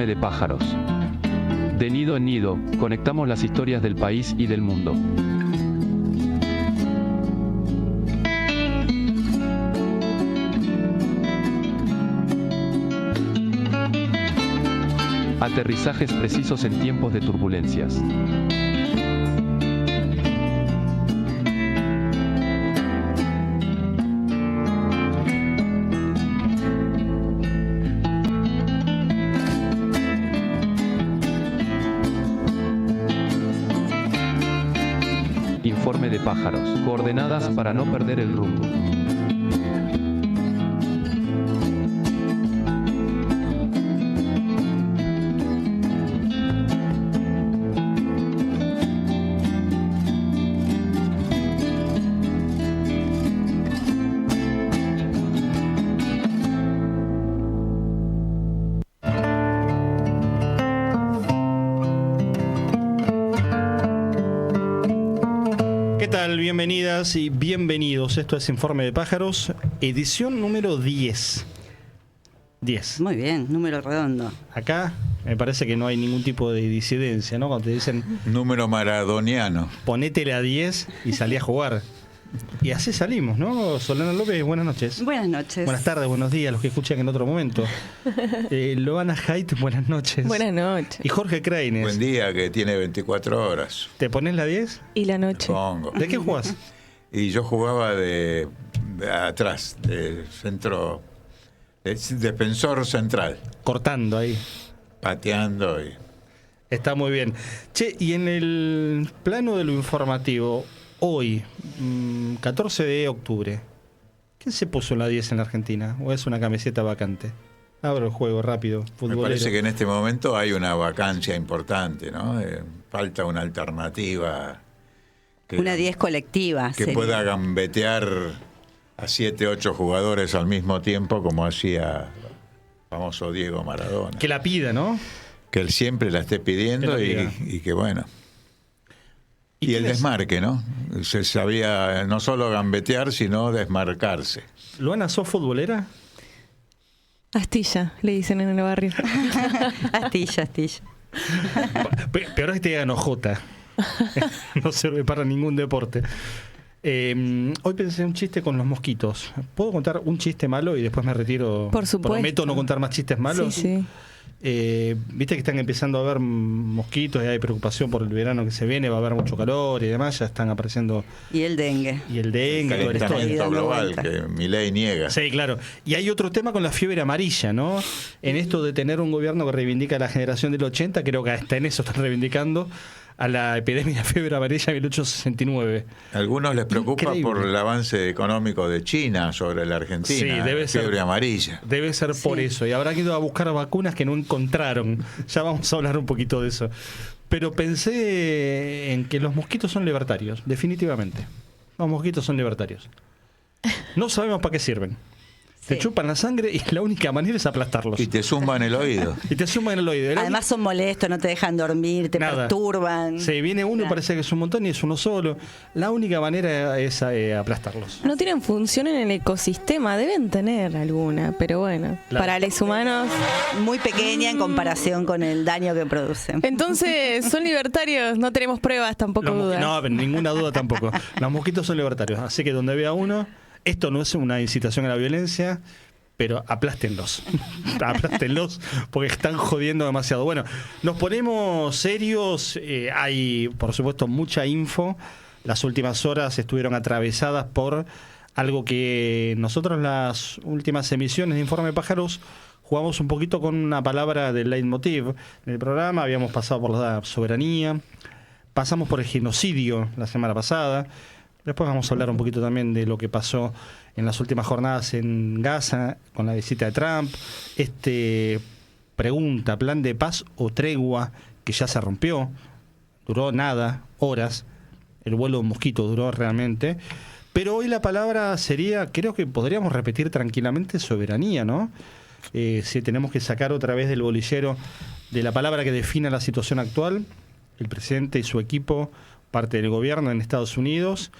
Informe de pájaros. De nido en nido, conectamos las historias del país y del mundo. Aterrizajes precisos en tiempos de turbulencias. Informe de pájaros. Coordenadas para no perder el rumbo. Bienvenidas y bienvenidos. Esto es Informe de Pájaros, edición número 10. 10. Muy bien, número redondo. Acá me parece que no hay ningún tipo de disidencia, ¿no? Cuando te dicen número maradoniano, ponétele a 10 y salí a jugar. Y así salimos, ¿no? Solana López, buenas noches. Buenas noches. Buenas tardes, buenos días, los que escuchan en otro momento. Loana Haidt, buenas noches. Buenas noches. Y Jorge Kreines. Buen día, que tiene 24 horas. ¿Te pones la 10? Y la noche. Pongo. ¿De qué jugás? Y yo jugaba de atrás, de centro, de defensor central. Cortando ahí. Pateando y... Está muy bien. Che, y en el plano de lo informativo, hoy, 14 de octubre, ¿quién se puso en la 10 en la Argentina? ¿O es una camiseta vacante? Abro el juego rápido, futbolero. Me parece que en este momento hay una vacancia importante, ¿no? Falta una alternativa. Una 10 colectiva. Que sería. pueda gambetear a 7, 8 jugadores al mismo tiempo, como hacía el famoso Diego Maradona. Que la pida, ¿no? Que él siempre la esté pidiendo y que bueno. Y el desmarque, ¿no? Se sabía no solo gambetear, sino desmarcarse. ¿Luana, sos futbolera? Astilla, le dicen en el barrio. Astilla. Peor es que te digan ojota. No sirve para ningún deporte. Hoy pensé un chiste con los mosquitos. ¿Puedo contar un chiste malo y después me retiro? Por supuesto. Prometo no contar más chistes malos. Sí. Viste que están empezando a haber mosquitos y hay preocupación por el verano que se viene, va a haber mucho calor y demás, ya están apareciendo. Y el dengue. El calentamiento global que Milei niega. Sí, claro. Y hay otro tema con la fiebre amarilla, ¿no? En esto de tener un gobierno que reivindica a la generación del 80, creo que hasta en eso están reivindicando a la epidemia de fiebre amarilla de 1869. A algunos les preocupa Increíble. por el avance económico de China sobre la Argentina. Sí, debe ser. Fiebre amarilla. Debe ser por eso. Y habrá ido a buscar vacunas que no encontraron. Ya vamos a hablar un poquito de eso. Pero pensé en que los mosquitos son libertarios, definitivamente. Los mosquitos son libertarios. No sabemos para qué sirven. Te chupan la sangre y la única manera es aplastarlos. Y te zumban el oído. Y te zumban el oído. Además son molestos, no te dejan dormir, te perturban. Sí, viene uno y parece que es un montón y es uno solo. La única manera es aplastarlos. No tienen función en el ecosistema, deben tener alguna, pero bueno, Claro. para los humanos. Muy pequeña en comparación con el daño que producen. Entonces, son libertarios, no tenemos pruebas, tampoco dudas. No, ninguna duda tampoco. Los mosquitos son libertarios. Así que donde vea uno, esto no es una incitación a la violencia, pero aplástenlos. Aplástenlos porque están jodiendo demasiado. Bueno, nos ponemos serios. Hay, por supuesto, mucha info. Las últimas horas estuvieron atravesadas por algo que nosotros en las últimas emisiones de Informe de Pájaros jugamos un poquito con una palabra del leitmotiv del programa. Habíamos pasado por la soberanía, pasamos por el genocidio la semana pasada. Después vamos a hablar un poquito también de lo que pasó en las últimas jornadas en Gaza con la visita de Trump. Pregunta, plan de paz o tregua que ya se rompió. Duró nada, horas. El vuelo de un mosquito duró realmente. Pero hoy la palabra sería, creo que podríamos repetir tranquilamente, soberanía, ¿no? Si tenemos que sacar otra vez del bolillero de la palabra que defina la situación actual, el presidente y su equipo, parte del gobierno en Estados Unidos,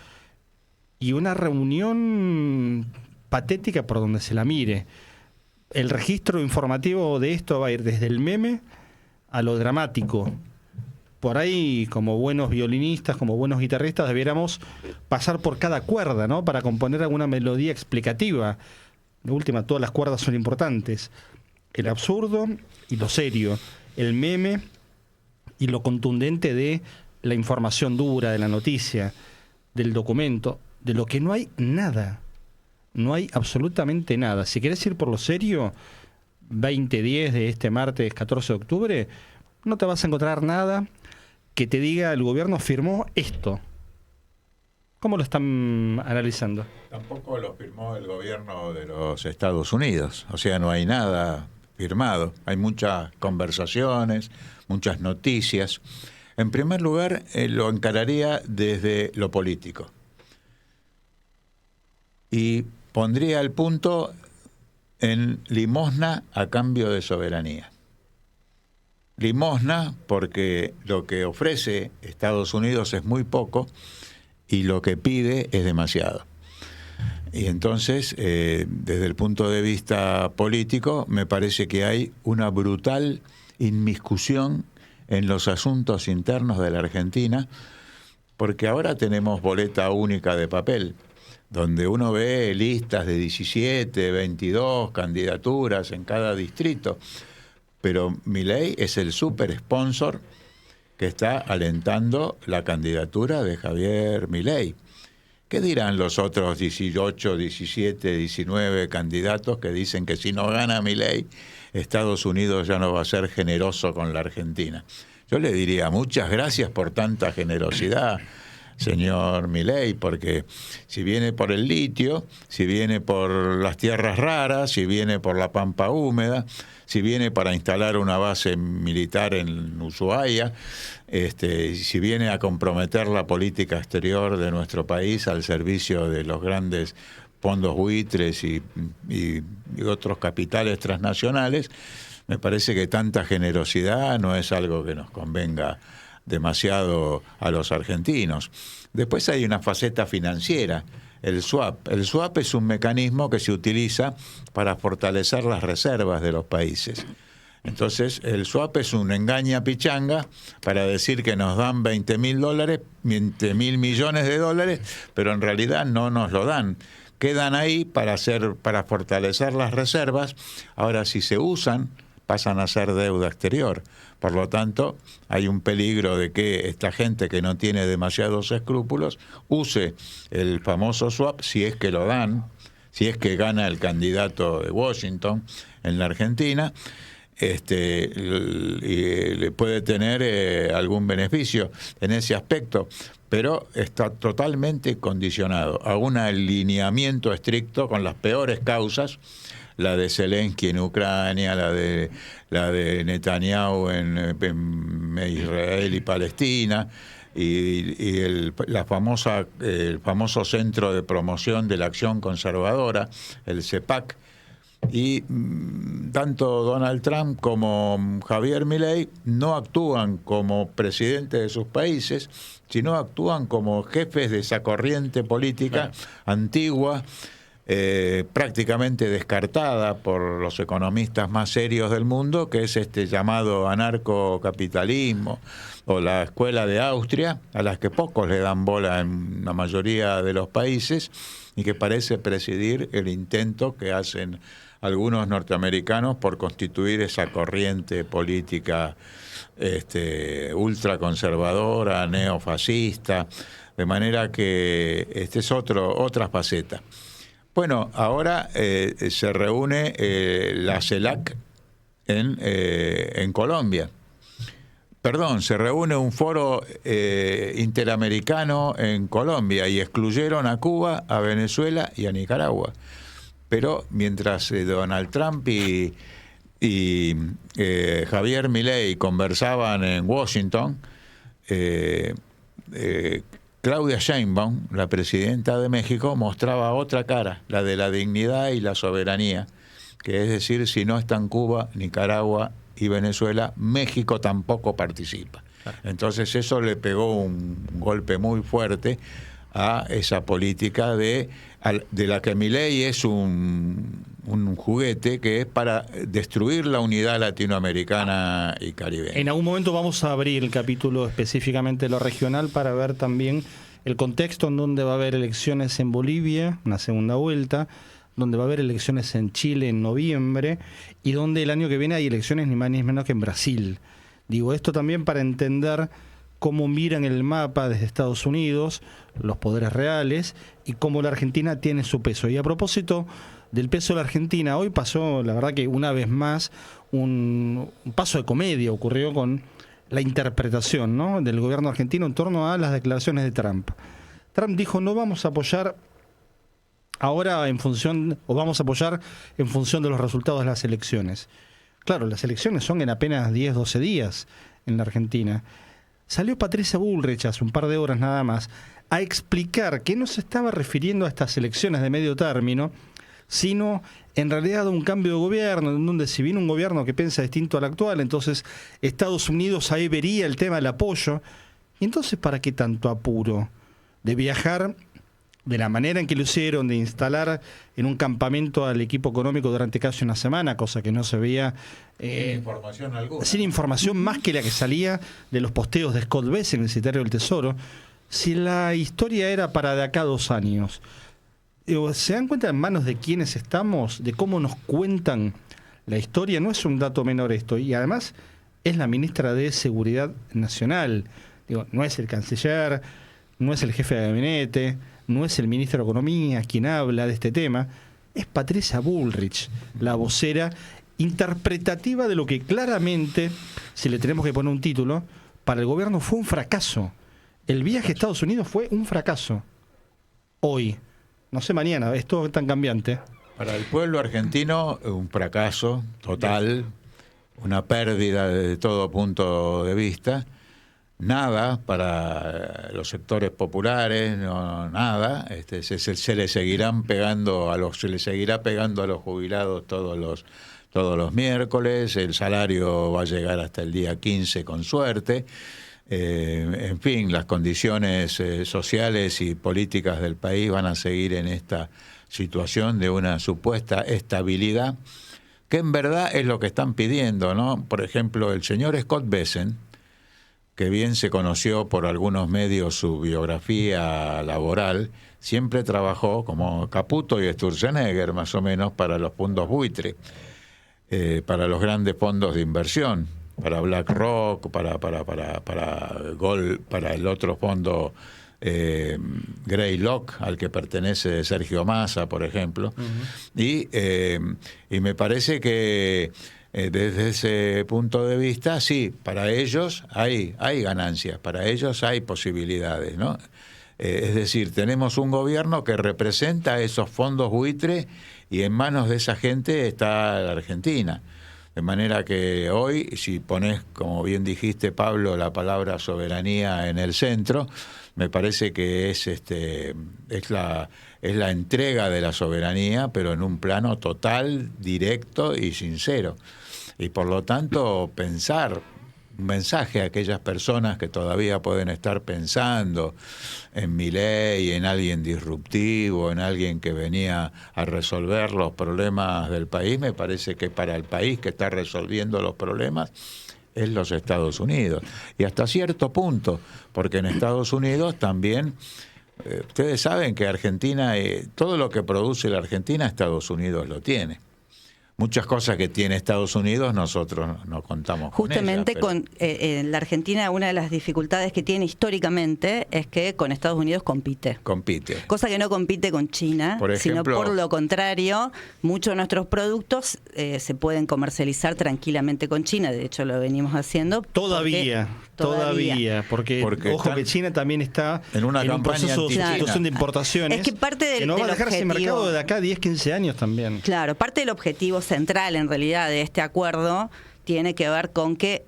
y una reunión patética por donde se la mire. el registro informativo de esto va a ir desde el meme a lo dramático. Por ahí, como buenos violinistas, como buenos guitarristas, debiéramos pasar por cada cuerda, ¿no? Para componer alguna melodía explicativa. De última, todas las cuerdas son importantes. El absurdo y lo serio. El meme y lo contundente de la información dura, de la noticia, del documento, de lo que no hay nada. No hay absolutamente nada. Si querés ir por lo serio, 20:10 de este martes 14 de octubre, no te vas a encontrar nada que te diga el gobierno firmó esto. ¿Cómo lo están analizando? Tampoco lo firmó el gobierno de los Estados Unidos. O sea, no hay nada firmado. Hay muchas conversaciones, muchas noticias. En primer lugar, lo encararía desde lo político. Y pondría el punto en limosna a cambio de soberanía. Limosna porque lo que ofrece Estados Unidos es muy poco y lo que pide es demasiado. Y entonces, desde el punto de vista político, me parece que hay una brutal inmiscusión en los asuntos internos de la Argentina, porque ahora tenemos boleta única de papel, donde uno ve listas de 17, 22 candidaturas en cada distrito, pero Milei es el super sponsor que está alentando la candidatura de Javier Milei. ¿Qué dirán los otros 18, 17, 19 candidatos que dicen que si no gana Milei, Estados Unidos ya no va a ser generoso con la Argentina? Yo le diría muchas gracias por tanta generosidad, señor Milei, porque si viene por el litio, si viene por las tierras raras, si viene por la pampa húmeda, si viene para instalar una base militar en Ushuaia, si viene a comprometer la política exterior de nuestro país al servicio de los grandes fondos buitres y otros capitales transnacionales, me parece que tanta generosidad no es algo que nos convenga demasiado a los argentinos. Después hay una faceta financiera, el swap. El swap es un mecanismo que se utiliza para fortalecer las reservas de los países. Entonces, el swap es un engaña pichanga para decir que nos dan $20.000, 20.000 millones de dólares, pero en realidad no nos lo dan. Quedan ahí para fortalecer las reservas. Ahora, si se usan, pasan a ser deuda exterior. Por lo tanto, hay un peligro de que esta gente que no tiene demasiados escrúpulos use el famoso swap, si es que lo dan, si es que gana el candidato de Washington en la Argentina, y le puede tener algún beneficio en ese aspecto, pero está totalmente condicionado a un alineamiento estricto con las peores causas, la de Zelensky en Ucrania, la de Netanyahu en Israel y Palestina, y el famoso Centro de Promoción de la Acción Conservadora, el CEPAC. Y tanto Donald Trump como Javier Milei no actúan como presidentes de sus países, sino actúan como jefes de esa corriente política antigua, prácticamente descartada por los economistas más serios del mundo, que es este llamado anarcocapitalismo o la escuela de Austria, a las que pocos le dan bola en la mayoría de los países y que parece presidir el intento que hacen algunos norteamericanos por constituir esa corriente política ultraconservadora, neofascista, de manera que es otra faceta. Bueno, ahora se reúne la CELAC en Colombia. Perdón, se reúne un foro interamericano en Colombia y excluyeron a Cuba, a Venezuela y a Nicaragua. Pero mientras Donald Trump y Javier Milei conversaban en Washington, Claudia Sheinbaum, la presidenta de México, mostraba otra cara, la de la dignidad y la soberanía, que es decir, si no están Cuba, Nicaragua y Venezuela, México tampoco participa. Entonces eso le pegó un golpe muy fuerte a esa política de la que Milei es un un juguete que es para destruir la unidad latinoamericana y caribeña. En algún momento vamos a abrir el capítulo específicamente de lo regional para ver también el contexto en donde va a haber elecciones en Bolivia, una segunda vuelta, donde va a haber elecciones en Chile en noviembre y donde el año que viene hay elecciones ni más ni menos que en Brasil. Digo esto también para entender cómo miran el mapa desde Estados Unidos, los poderes reales y cómo la Argentina tiene su peso. Y a propósito del peso de la Argentina, hoy pasó, la verdad que una vez más, un paso de comedia ocurrió con la interpretación, ¿no?, del gobierno argentino en torno a las declaraciones de Trump. Trump dijo, no vamos a apoyar ahora en función, o vamos a apoyar en función de los resultados de las elecciones. Claro, las elecciones son en apenas 10, 12 días en la Argentina. Salió Patricia Bullrich hace un par de horas nada más a explicar que no se estaba refiriendo a estas elecciones de medio término, sino en realidad a un cambio de gobierno, en donde si viene un gobierno que piensa distinto al actual, entonces Estados Unidos ahí vería el tema del apoyo. Y entonces, ¿para qué tanto apuro de viajar de la manera en que lo hicieron, de instalar en un campamento al equipo económico durante casi una semana, cosa que no se veía sin información alguna? Sin información más que la que salía de los posteos de Scott Bessent en el Secretario del Tesoro, si la historia era para de acá a 2 años. ¿Se dan cuenta en manos de quiénes estamos, de cómo nos cuentan la historia? No es un dato menor esto, y además es la ministra de Seguridad Nacional. Digo, no es el canciller, no es el jefe de gabinete, no es el ministro de Economía quien habla de este tema, es Patricia Bullrich, la vocera interpretativa de lo que claramente, si le tenemos que poner un título, para el gobierno fue un fracaso. El viaje a Estados Unidos fue un fracaso. Hoy, no sé mañana, es todo tan cambiante. Para el pueblo argentino, un fracaso total, una pérdida de todo punto de vista. Nada para los sectores populares, no, nada. Se le seguirán pegando se le seguirá pegando a los jubilados todos los miércoles. El salario va a llegar hasta el día 15 con suerte. En fin, las condiciones sociales y políticas del país van a seguir en esta situación de una supuesta estabilidad, que en verdad es lo que están pidiendo, ¿no? Por ejemplo, el señor Scott Bessent, que bien se conoció por algunos medios su biografía laboral, siempre trabajó como Caputo y Sturzenegger, más o menos, para los fondos buitre, para los grandes fondos de inversión, para BlackRock, para Gold, para el otro fondo Greylock, al que pertenece Sergio Massa, por ejemplo. Uh-huh. Y me parece que desde ese punto de vista, sí, para ellos hay ganancias, para ellos hay posibilidades, ¿no? Es decir, tenemos un gobierno que representa esos fondos buitre y en manos de esa gente está la Argentina. De manera que hoy, si pones, como bien dijiste, Pablo, la palabra soberanía en el centro, me parece que es la entrega de la soberanía, pero en un plano total, directo y sincero. Y por lo tanto, pensar un mensaje a aquellas personas que todavía pueden estar pensando en Milei, en alguien disruptivo, en alguien que venía a resolver los problemas del país. Me parece que para el país que está resolviendo los problemas es los Estados Unidos. Y hasta cierto punto, porque en Estados Unidos también, ustedes saben que Argentina, todo lo que produce la Argentina, Estados Unidos lo tiene. Muchas cosas que tiene Estados Unidos nosotros no contamos justamente con ellas, en la Argentina una de las dificultades que tiene históricamente es que con Estados Unidos compite. Cosa que no compite con China, por ejemplo, sino por lo contrario, muchos de nuestros productos se pueden comercializar tranquilamente con China. De hecho lo venimos haciendo. Todavía, porque ojo que China también está en un proceso de sustitución de importaciones. Es que parte del, que no va a dejar ese mercado de acá 10, 15 años también. Claro, parte del objetivo central en realidad de este acuerdo tiene que ver con que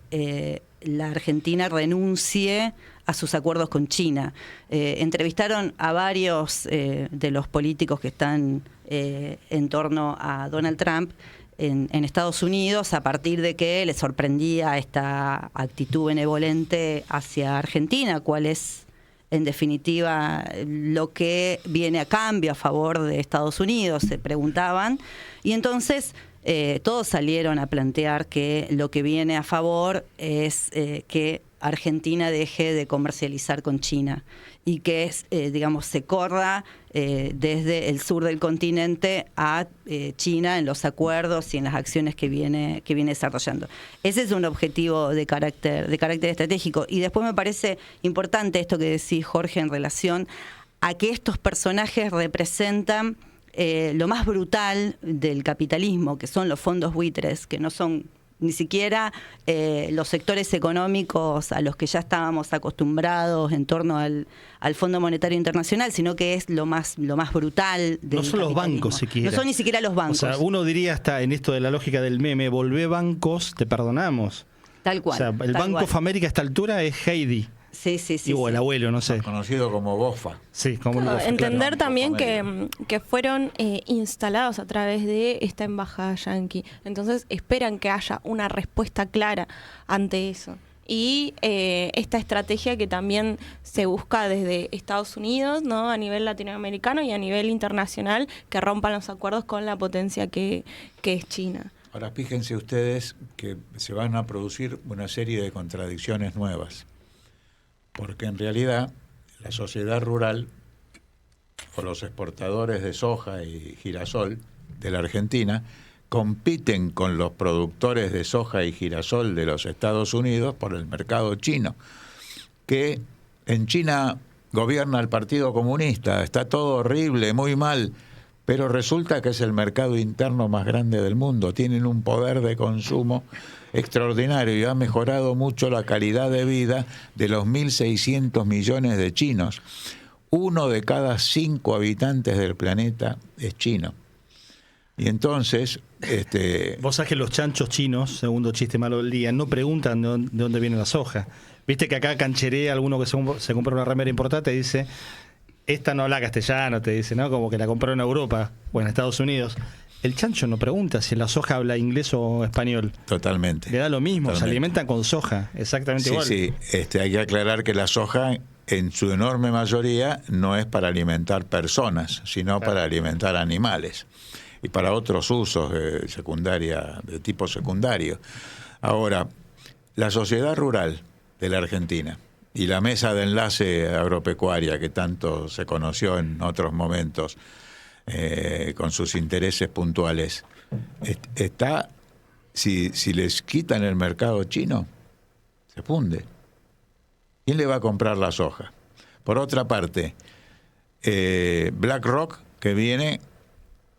la Argentina renuncie a sus acuerdos con China. Entrevistaron a varios de los políticos que están en torno a Donald Trump en Estados Unidos a partir de que les sorprendía esta actitud benevolente hacia Argentina, cuál es en definitiva, lo que viene a cambio a favor de Estados Unidos, se preguntaban. Y entonces todos salieron a plantear que lo que viene a favor es que Argentina deje de comercializar con China y que digamos, se corra desde el sur del continente a China en los acuerdos y en las acciones que viene desarrollando. Ese es un objetivo de carácter estratégico. Y después me parece importante esto que decís, Jorge, en relación a que estos personajes representan lo más brutal del capitalismo, que son los fondos buitres, que no son ni siquiera los sectores económicos a los que ya estábamos acostumbrados en torno al Fondo Monetario Internacional, sino que es lo más brutal del No son los bancos siquiera. No son ni siquiera los bancos. O sea, uno diría hasta en esto de la lógica del meme, volvé bancos, te perdonamos. Tal cual. O sea, el Banco of America a esta altura es Heidi. Sí. O el abuelo, no sé. Conocido como BOFA. Sí, como el BOFA, Entender claro. también que fueron instalados a través de esta embajada yanqui. Entonces esperan que haya una respuesta clara ante eso. Y esta estrategia que también se busca desde Estados Unidos, ¿no? A nivel latinoamericano y a nivel internacional, que rompan los acuerdos con la potencia que es China. Ahora fíjense ustedes que se van a producir una serie de contradicciones nuevas. Porque en realidad la sociedad rural o los exportadores de soja y girasol de la Argentina compiten con los productores de soja y girasol de los Estados Unidos por el mercado chino, que en China gobierna el Partido Comunista, está todo horrible, muy mal, pero resulta que es el mercado interno más grande del mundo, tienen un poder de consumo extraordinario y ha mejorado mucho la calidad de vida de los 1.600 millones de chinos. 1 de cada 5 habitantes del planeta es chino. Y entonces... Vos sabés que los chanchos chinos, segundo chiste malo del día, no preguntan de dónde viene la soja. Viste que acá cancheré alguno que se compra una remera importante y dice, esta no habla castellano, te dice, ¿no? Como que la compró en Europa o en Estados Unidos. El chancho no pregunta si la soja habla inglés o español. Totalmente. Le da lo mismo, Totalmente. Se alimentan con soja, exactamente igual. Sí, hay que aclarar que la soja, en su enorme mayoría, no es para alimentar personas, sino para alimentar animales y para otros usos de tipo secundario. Ahora, la sociedad rural de la Argentina y la mesa de enlace agropecuaria que tanto se conoció en otros momentos, con sus intereses puntuales, si les quitan el mercado chino, se funde. ¿Quién le va a comprar la soja? Por otra parte, BlackRock, que viene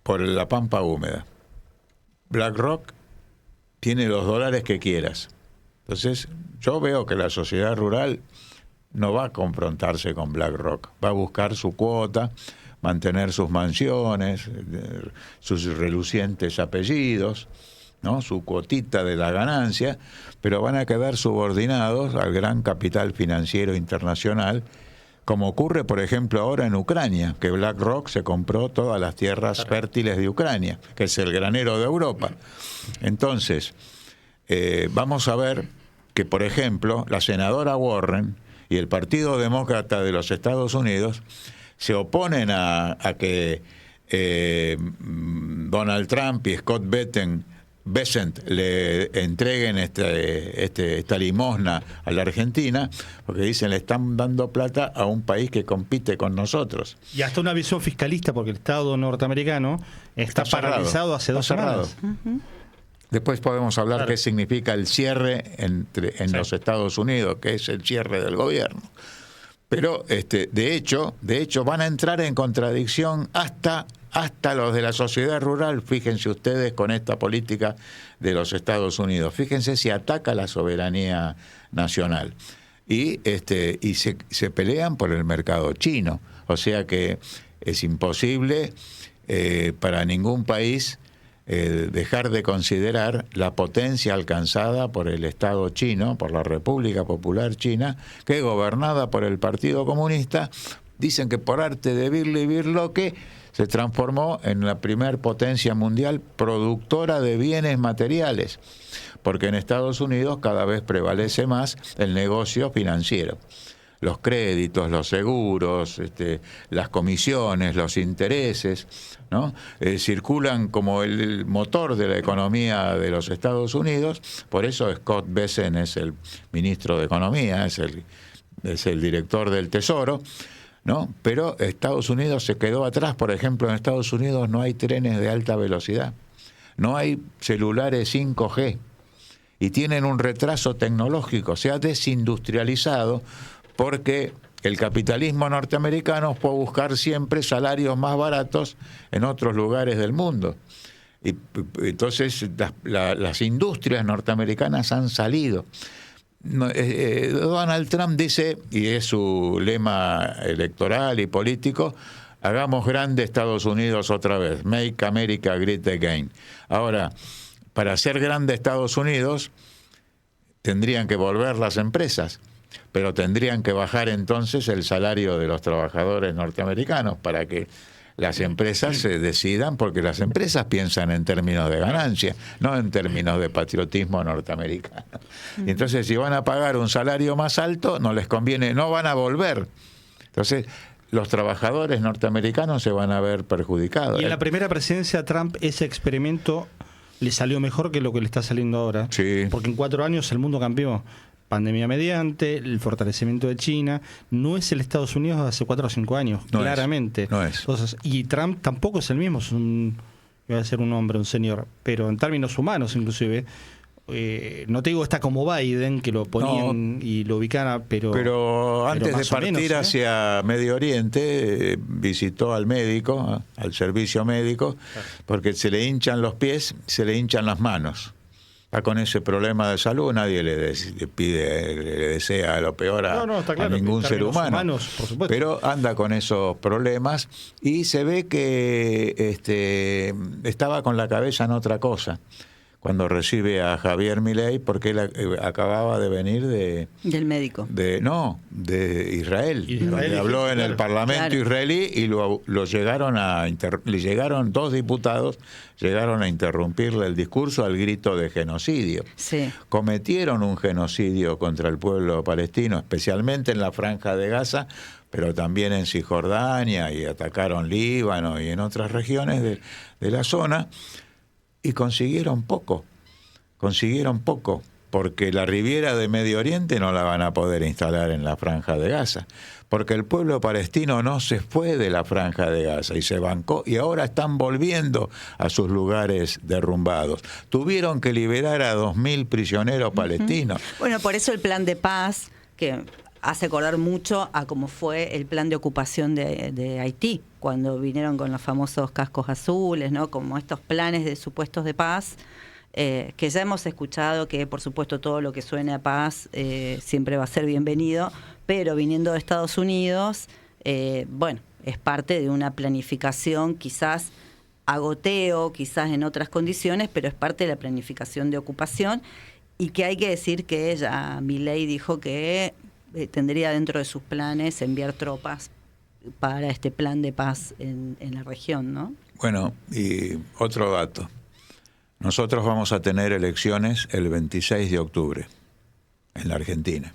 por la pampa húmeda. BlackRock tiene los dólares que quieras. Entonces, yo veo que la sociedad rural no va a confrontarse con BlackRock, va a buscar su cuota, mantener sus mansiones, sus relucientes apellidos, ¿no? Su cuotita de la ganancia, pero van a quedar subordinados al gran capital financiero internacional, como ocurre, por ejemplo, ahora en Ucrania, que BlackRock se compró todas las tierras fértiles de Ucrania, que es el granero de Europa. Entonces, vamos a ver que, por ejemplo, la senadora Warren y el Partido Demócrata de los Estados Unidos se oponen a que Donald Trump y Scott Bessent le entreguen esta limosna a la Argentina, porque dicen le están dando plata a un país que compite con nosotros. Y hasta una visión fiscalista, porque el Estado norteamericano está paralizado hace 2 semanas. Después podemos hablar qué significa el cierre en los Estados Unidos, que es el cierre del gobierno. Pero de hecho van a entrar en contradicción hasta los de la sociedad rural, fíjense ustedes, con esta política de los Estados Unidos. Fíjense si ataca la soberanía nacional. Y se pelean por el mercado chino. O sea que es imposible para ningún país dejar de considerar la potencia alcanzada por el Estado chino, por la República Popular China, que gobernada por el Partido Comunista, dicen que por arte de Birle y Birloque se transformó en la primer potencia mundial productora de bienes materiales, porque en Estados Unidos cada vez prevalece más el negocio financiero. los créditos, los seguros, las comisiones, los intereses, ¿no? Circulan como el motor de la economía de los Estados Unidos. Por eso Scott Bessent es el ministro de Economía, es el director del Tesoro, ¿no? Pero Estados Unidos se quedó atrás. Por ejemplo, en Estados Unidos no hay trenes de alta velocidad, no hay celulares 5G y tienen un retraso tecnológico. Se ha desindustrializado porque el capitalismo norteamericano fue a buscar siempre salarios más baratos en otros lugares del mundo. Y entonces las industrias norteamericanas han salido. Donald Trump dice, y es su lema electoral y político, hagamos grande Estados Unidos otra vez, make America great again. Ahora, para hacer grande Estados Unidos, tendrían que volver las empresas, pero tendrían que bajar entonces el salario de los trabajadores norteamericanos para que las empresas se decidan, porque las empresas piensan en términos de ganancia, no en términos de patriotismo norteamericano. Y entonces, si van a pagar un salario más alto, no les conviene, no van a volver. Entonces, los trabajadores norteamericanos se van a ver perjudicados. Y en la primera presidencia Trump, ese experimento le salió mejor que lo que le está saliendo ahora. Sí. Porque en 4 años el mundo cambió. Pandemia mediante, el fortalecimiento de China. No es el Estados Unidos de hace 4 o 5 años, no claramente. No es. Entonces, y Trump tampoco es el mismo, iba a ser un hombre, un señor, pero en términos humanos inclusive. No te digo está como Biden, que lo ponían y lo ubicaban, pero antes de partir menos, hacia Medio Oriente, visitó al médico, al servicio médico, porque se le hinchan los pies, se le hinchan las manos. Está con ese problema de salud, nadie le desea lo peor a ningún ser humano. Humanos, por supuesto. Pero anda con esos problemas y se ve que estaba con la cabeza en otra cosa cuando recibe a Javier Milei, porque él acababa de venir del médico. De Israel. Israel habló en el Parlamento israelí y le llegaron 2 diputados, llegaron a interrumpirle el discurso al grito de genocidio. Sí. Cometieron un genocidio contra el pueblo palestino, especialmente en la Franja de Gaza, pero también en Cisjordania, y atacaron Líbano y en otras regiones de la zona. Y consiguieron poco, porque la Riviera de Medio Oriente no la van a poder instalar en la Franja de Gaza, porque el pueblo palestino no se fue de la Franja de Gaza y se bancó, y ahora están volviendo a sus lugares derrumbados. Tuvieron que liberar a 2.000 prisioneros palestinos. Bueno, por eso el plan de paz, que hace acordar mucho a cómo fue el plan de ocupación de Haití, cuando vinieron con los famosos cascos azules, ¿no? Como estos planes de supuestos de paz, que ya hemos escuchado que, por supuesto, todo lo que suene a paz siempre va a ser bienvenido, pero viniendo de Estados Unidos, bueno, es parte de una planificación quizás a goteo, quizás en otras condiciones, pero es parte de la planificación de ocupación, y que hay que decir que ya Milei dijo que tendría dentro de sus planes enviar tropas para este plan de paz en la región, ¿no? Bueno, y otro dato. Nosotros vamos a tener elecciones el 26 de octubre en la Argentina,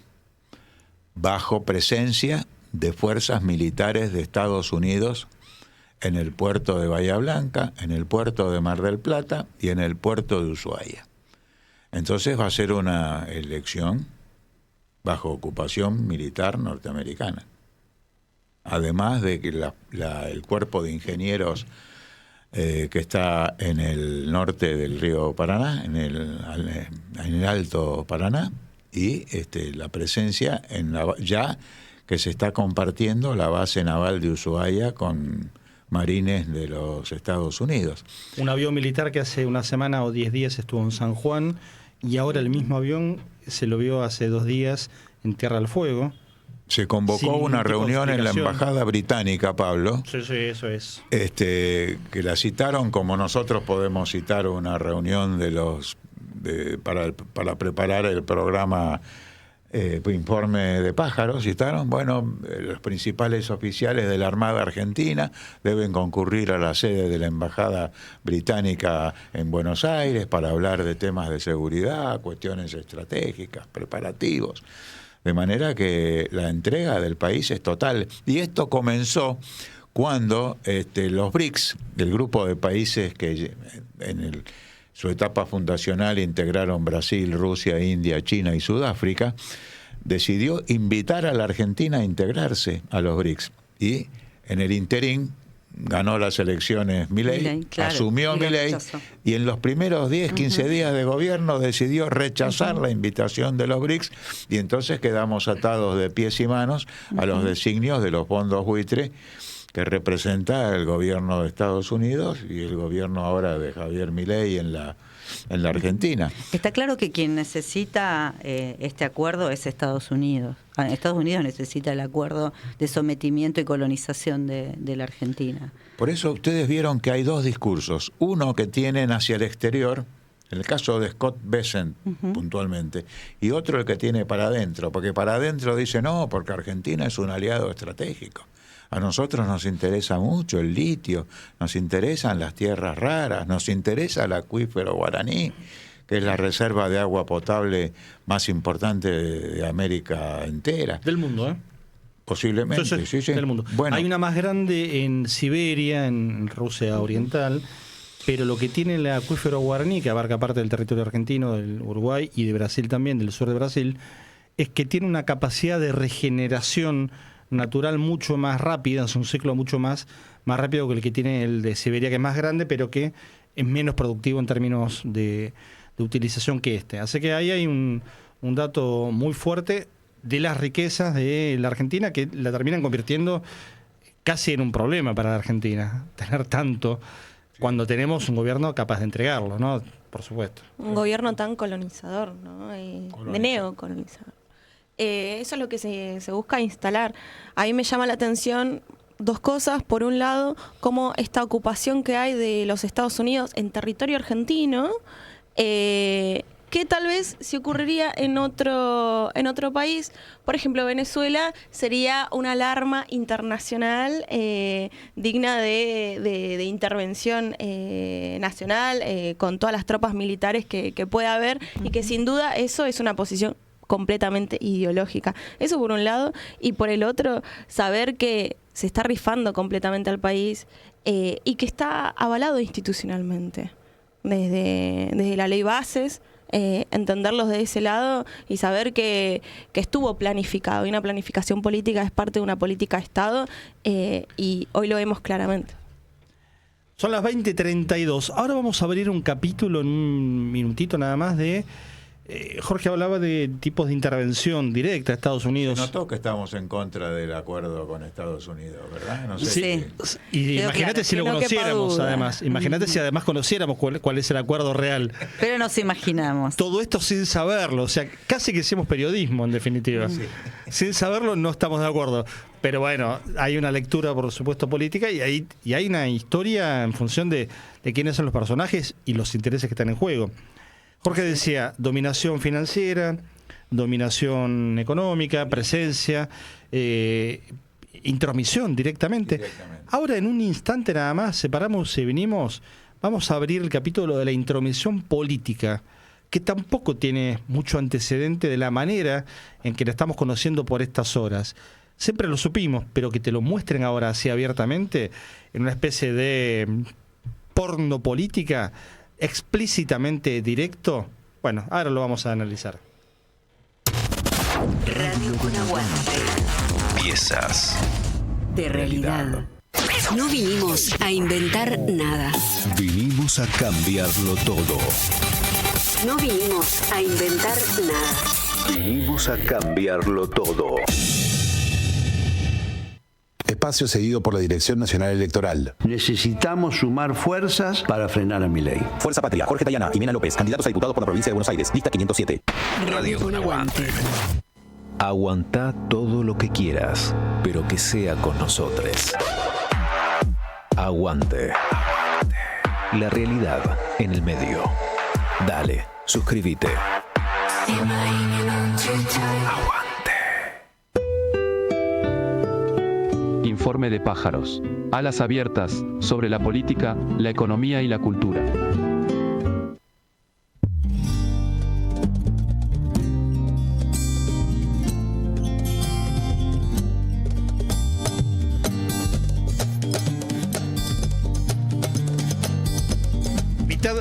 bajo presencia de fuerzas militares de Estados Unidos en el puerto de Bahía Blanca, en el puerto de Mar del Plata y en el puerto de Ushuaia. Entonces va a ser una elección bajo ocupación militar norteamericana. Además de que el cuerpo de ingenieros que está en el norte del río Paraná, en el Alto Paraná, y la presencia ya que se está compartiendo la base naval de Ushuaia con marines de los Estados Unidos. Un avión militar que hace una semana o 10 días estuvo en San Juan, y ahora el mismo avión se lo vio hace 2 días en Tierra del Fuego. Se convocó una reunión en la Embajada Británica, Pablo. Sí, eso es. Que la citaron como nosotros podemos citar una reunión para preparar el programa Informe de Pájaros. Citaron, los principales oficiales de la Armada Argentina deben concurrir a la sede de la Embajada Británica en Buenos Aires para hablar de temas de seguridad, cuestiones estratégicas, preparativos. De manera que la entrega del país es total. Y esto comenzó cuando los BRICS, el grupo de países que en su etapa fundacional integraron Brasil, Rusia, India, China y Sudáfrica, decidió invitar a la Argentina a integrarse a los BRICS. Y en el interín ganó las elecciones Milei, claro, asumió Milei, y en los primeros 10, 15 días de gobierno decidió rechazar la invitación de los BRICS, y entonces quedamos atados de pies y manos a los designios de los fondos buitre que representa el gobierno de Estados Unidos y el gobierno ahora de Javier Milei en la Argentina. Está claro que quien necesita este acuerdo es Estados Unidos. Estados Unidos necesita el acuerdo de sometimiento y colonización de la Argentina. Por eso ustedes vieron que hay dos discursos. Uno que tienen hacia el exterior, en el caso de Scott Bessent puntualmente, y otro el que tiene para adentro, porque para adentro dice no, porque Argentina es un aliado estratégico. A nosotros nos interesa mucho el litio, nos interesan las tierras raras, nos interesa el acuífero guaraní, que es la reserva de agua potable más importante de América entera. Del mundo, ¿eh? Posiblemente, sí. Del mundo. Bueno, hay una más grande en Siberia, en Rusia Oriental, pero lo que tiene el acuífero guaraní, que abarca parte del territorio argentino, del Uruguay y de Brasil también, del sur de Brasil, es que tiene una capacidad de regeneración natural mucho más rápida, es un ciclo mucho más rápido que el que tiene el de Siberia, que es más grande, pero que es menos productivo en términos de utilización que este. Así que ahí hay un dato muy fuerte de las riquezas de la Argentina, que la terminan convirtiendo casi en un problema para la Argentina, tener tanto cuando tenemos un gobierno capaz de entregarlo, ¿no? Por supuesto. Un gobierno tan colonizador, ¿no? De neocolonizador. Eso es lo que se busca instalar. A mí me llama la atención dos cosas. Por un lado, cómo esta ocupación que hay de los Estados Unidos en territorio argentino, que tal vez si ocurriría en otro país, por ejemplo Venezuela, sería una alarma internacional digna de intervención nacional, con todas las tropas militares que pueda haber, y que sin duda eso es una posición completamente ideológica. Eso por un lado, y por el otro, saber que se está rifando completamente al país y que está avalado institucionalmente desde la ley bases, entenderlos de ese lado y saber que estuvo planificado, y una planificación política es parte de una política de Estado, y hoy lo vemos claramente. Son las 20:32. Ahora vamos a abrir un capítulo en un minutito nada más de... Jorge hablaba de tipos de intervención directa a Estados Unidos. Se notó que estamos en contra del acuerdo con Estados Unidos, ¿verdad? No sé Sí. Y imagínate claro, si lo no conociéramos, además. Imagínate si además conociéramos cuál es el acuerdo real. Pero nos imaginamos. Todo esto sin saberlo. O sea, casi que hicimos periodismo, en definitiva. Sí. Sin saberlo no estamos de acuerdo. Pero bueno, hay una lectura, por supuesto, política, y hay una historia en función de quiénes son los personajes y los intereses que están en juego. Jorge decía, dominación financiera, dominación económica, presencia, intromisión directamente. Ahora, en un instante nada más, separamos y venimos, vamos a abrir el capítulo de la intromisión política, que tampoco tiene mucho antecedente de la manera en que la estamos conociendo por estas horas. Siempre lo supimos, pero que te lo muestren ahora así abiertamente, en una especie de porno política, explícitamente directo, bueno, ahora lo vamos a analizar. Radio con Aguante. Piezas De realidad. No vinimos a inventar nada. Vinimos a cambiarlo todo. No vinimos a inventar nada. Vinimos a cambiarlo todo. Espacio cedido por la Dirección Nacional Electoral. Necesitamos sumar fuerzas para frenar a Milei. Fuerza Patria, Jorge Tayana y Mena López, candidatos a diputados por la provincia de Buenos Aires, lista 507. Radio con Aguante. Aguantá todo lo que quieras, pero que sea con nosotros. Aguante. La realidad en el medio. Dale, suscríbete. Aguante. Informe de pájaros. Alas abiertas, sobre la política, la economía y la cultura.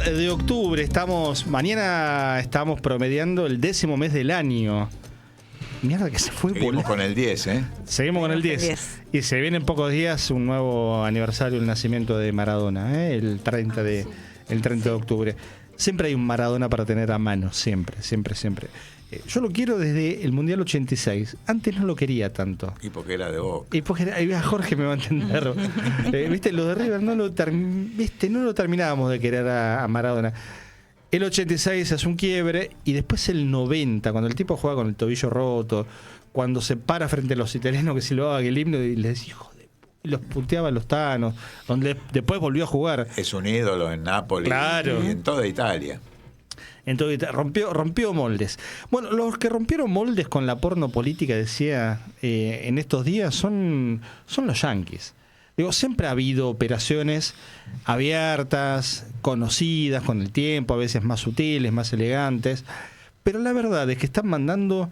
de octubre, mañana estamos promediando el 10º mes del año. Mierda que se fue. Seguimos con el 10, ¿eh? Seguimos con el 10. Y se viene en pocos días un nuevo aniversario del nacimiento de Maradona, el 30 de octubre. Siempre hay un Maradona para tener a mano, siempre. Yo lo quiero desde el Mundial 86. Antes no lo quería tanto. Y porque era de Boca. Y porque ahí a Jorge me va a entender. ¿Viste? Lo de River no lo terminábamos de querer a Maradona. El 86 hace un quiebre y después el 90, cuando el tipo juega con el tobillo roto, cuando se para frente a los italianos que silbaban el himno y les decía, hijo de p-, y los puteaba a los tanos, donde después volvió a jugar. Es un ídolo en Nápoles, claro, y en toda Italia. Entonces rompió moldes. Bueno, los que rompieron moldes con la porno política, decía, en estos días son los yanquis. Digo, siempre ha habido operaciones abiertas, conocidas con el tiempo, a veces más sutiles, más elegantes, pero la verdad es que están mandando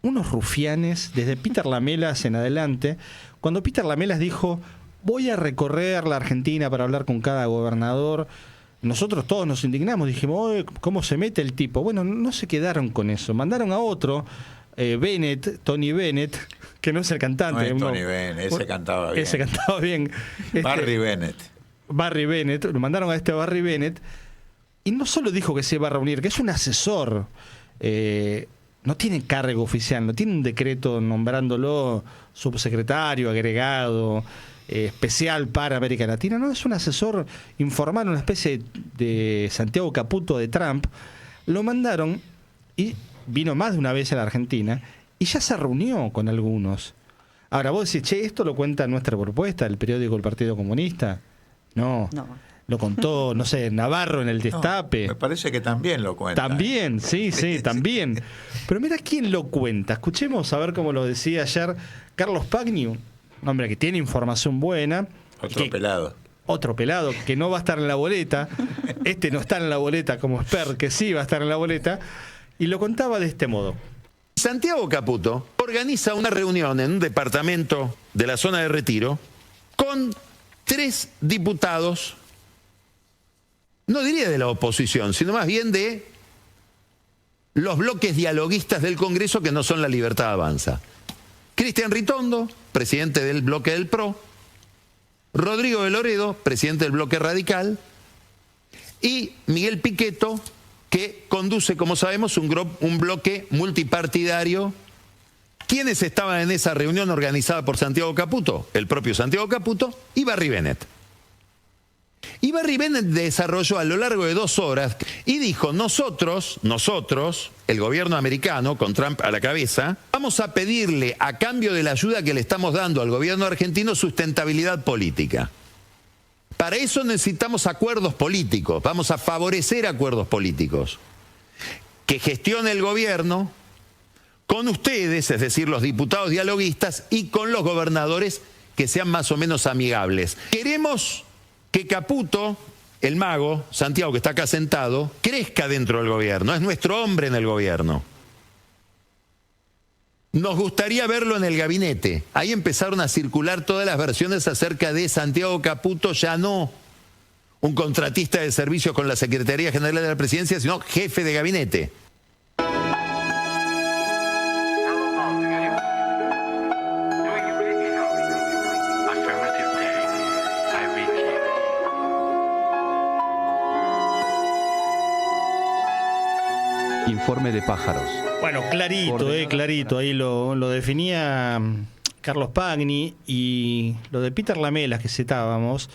unos rufianes desde Peter Lamelas en adelante. Cuando Peter Lamelas dijo, voy a recorrer la Argentina para hablar con cada gobernador, nosotros todos nos indignamos, dijimos, ¿cómo se mete el tipo? Bueno, no se quedaron con eso, mandaron a otro, Tony Bennett, que no es el cantante. No es Tony Bennett, ese cantaba bien. Ese cantaba bien. Barry Bennett, lo mandaron a Barry Bennett, y no solo dijo que se iba a reunir, que es un asesor, no tiene cargo oficial, no tiene un decreto nombrándolo subsecretario, agregado, especial para América Latina, no, es un asesor informal, una especie de Santiago Caputo de Trump. Lo mandaron y vino más de una vez a la Argentina y ya se reunió con algunos. Ahora vos decís, esto lo cuenta nuestra propuesta, el periódico del Partido Comunista. No. Lo contó, no sé, Navarro en el Destape. Me parece que también lo cuenta. También, sí, también. Pero mira quién lo cuenta. Escuchemos a ver cómo lo decía ayer Carlos Pagni, un hombre que tiene información buena. Otro pelado que no va a estar en la boleta. No está en la boleta como Esper, que sí va a estar en la boleta. Y lo contaba de este modo. Santiago Caputo organiza una reunión en un departamento de la zona de Retiro con 3 diputados, no diría de la oposición, sino más bien de los bloques dialoguistas del Congreso que no son La Libertad Avanza. Cristian Ritondo, presidente del bloque del PRO, Rodrigo de Loredo, presidente del bloque radical, y Miguel Pichetto, que conduce, como sabemos, un bloque multipartidario. ¿Quiénes estaban en esa reunión organizada por Santiago Caputo? El propio Santiago Caputo y Barry Bennett. Y Barry Bennett desarrolló a lo largo de 2 horas y dijo, nosotros, el gobierno americano, con Trump a la cabeza, vamos a pedirle, a cambio de la ayuda que le estamos dando al gobierno argentino, sustentabilidad política. Para eso necesitamos acuerdos políticos, vamos a favorecer acuerdos políticos. Que gestione el gobierno con ustedes, es decir, los diputados dialoguistas, y con los gobernadores que sean más o menos amigables. Queremos que Caputo, el mago, Santiago, que está acá sentado, crezca dentro del gobierno, es nuestro hombre en el gobierno. Nos gustaría verlo en el gabinete. Ahí empezaron a circular todas las versiones acerca de Santiago Caputo, ya no un contratista de servicios con la Secretaría General de la Presidencia, sino jefe de gabinete. Informe de pájaros. Bueno, clarito, ahí lo definía Carlos Pagni, y lo de Peter Lamelas que citábamos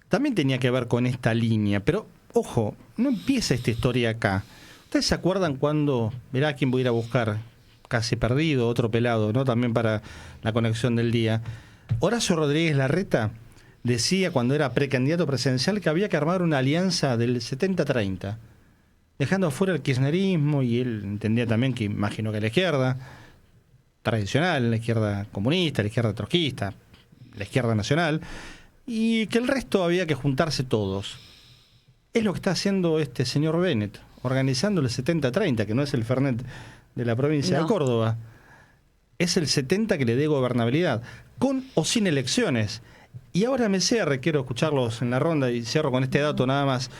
también tenía que ver con esta línea, pero ojo, no empieza esta historia acá. ¿Ustedes se acuerdan cuando, mirá quién voy a ir a buscar, casi perdido, otro pelado, ¿no? También para la conexión del día. Horacio Rodríguez Larreta decía cuando era precandidato presidencial que había que armar una alianza del 70-30. Dejando afuera el kirchnerismo, y él entendía también que, imagino que la izquierda tradicional, la izquierda comunista, la izquierda trotskista, la izquierda nacional, y que el resto había que juntarse todos. Es lo que está haciendo este señor Bennett, organizando el 70-30, que no es el Fernet de la provincia de Córdoba, es el 70 que le dé gobernabilidad, con o sin elecciones. Y ahora quiero escucharlos en la ronda, y cierro con este dato nada más.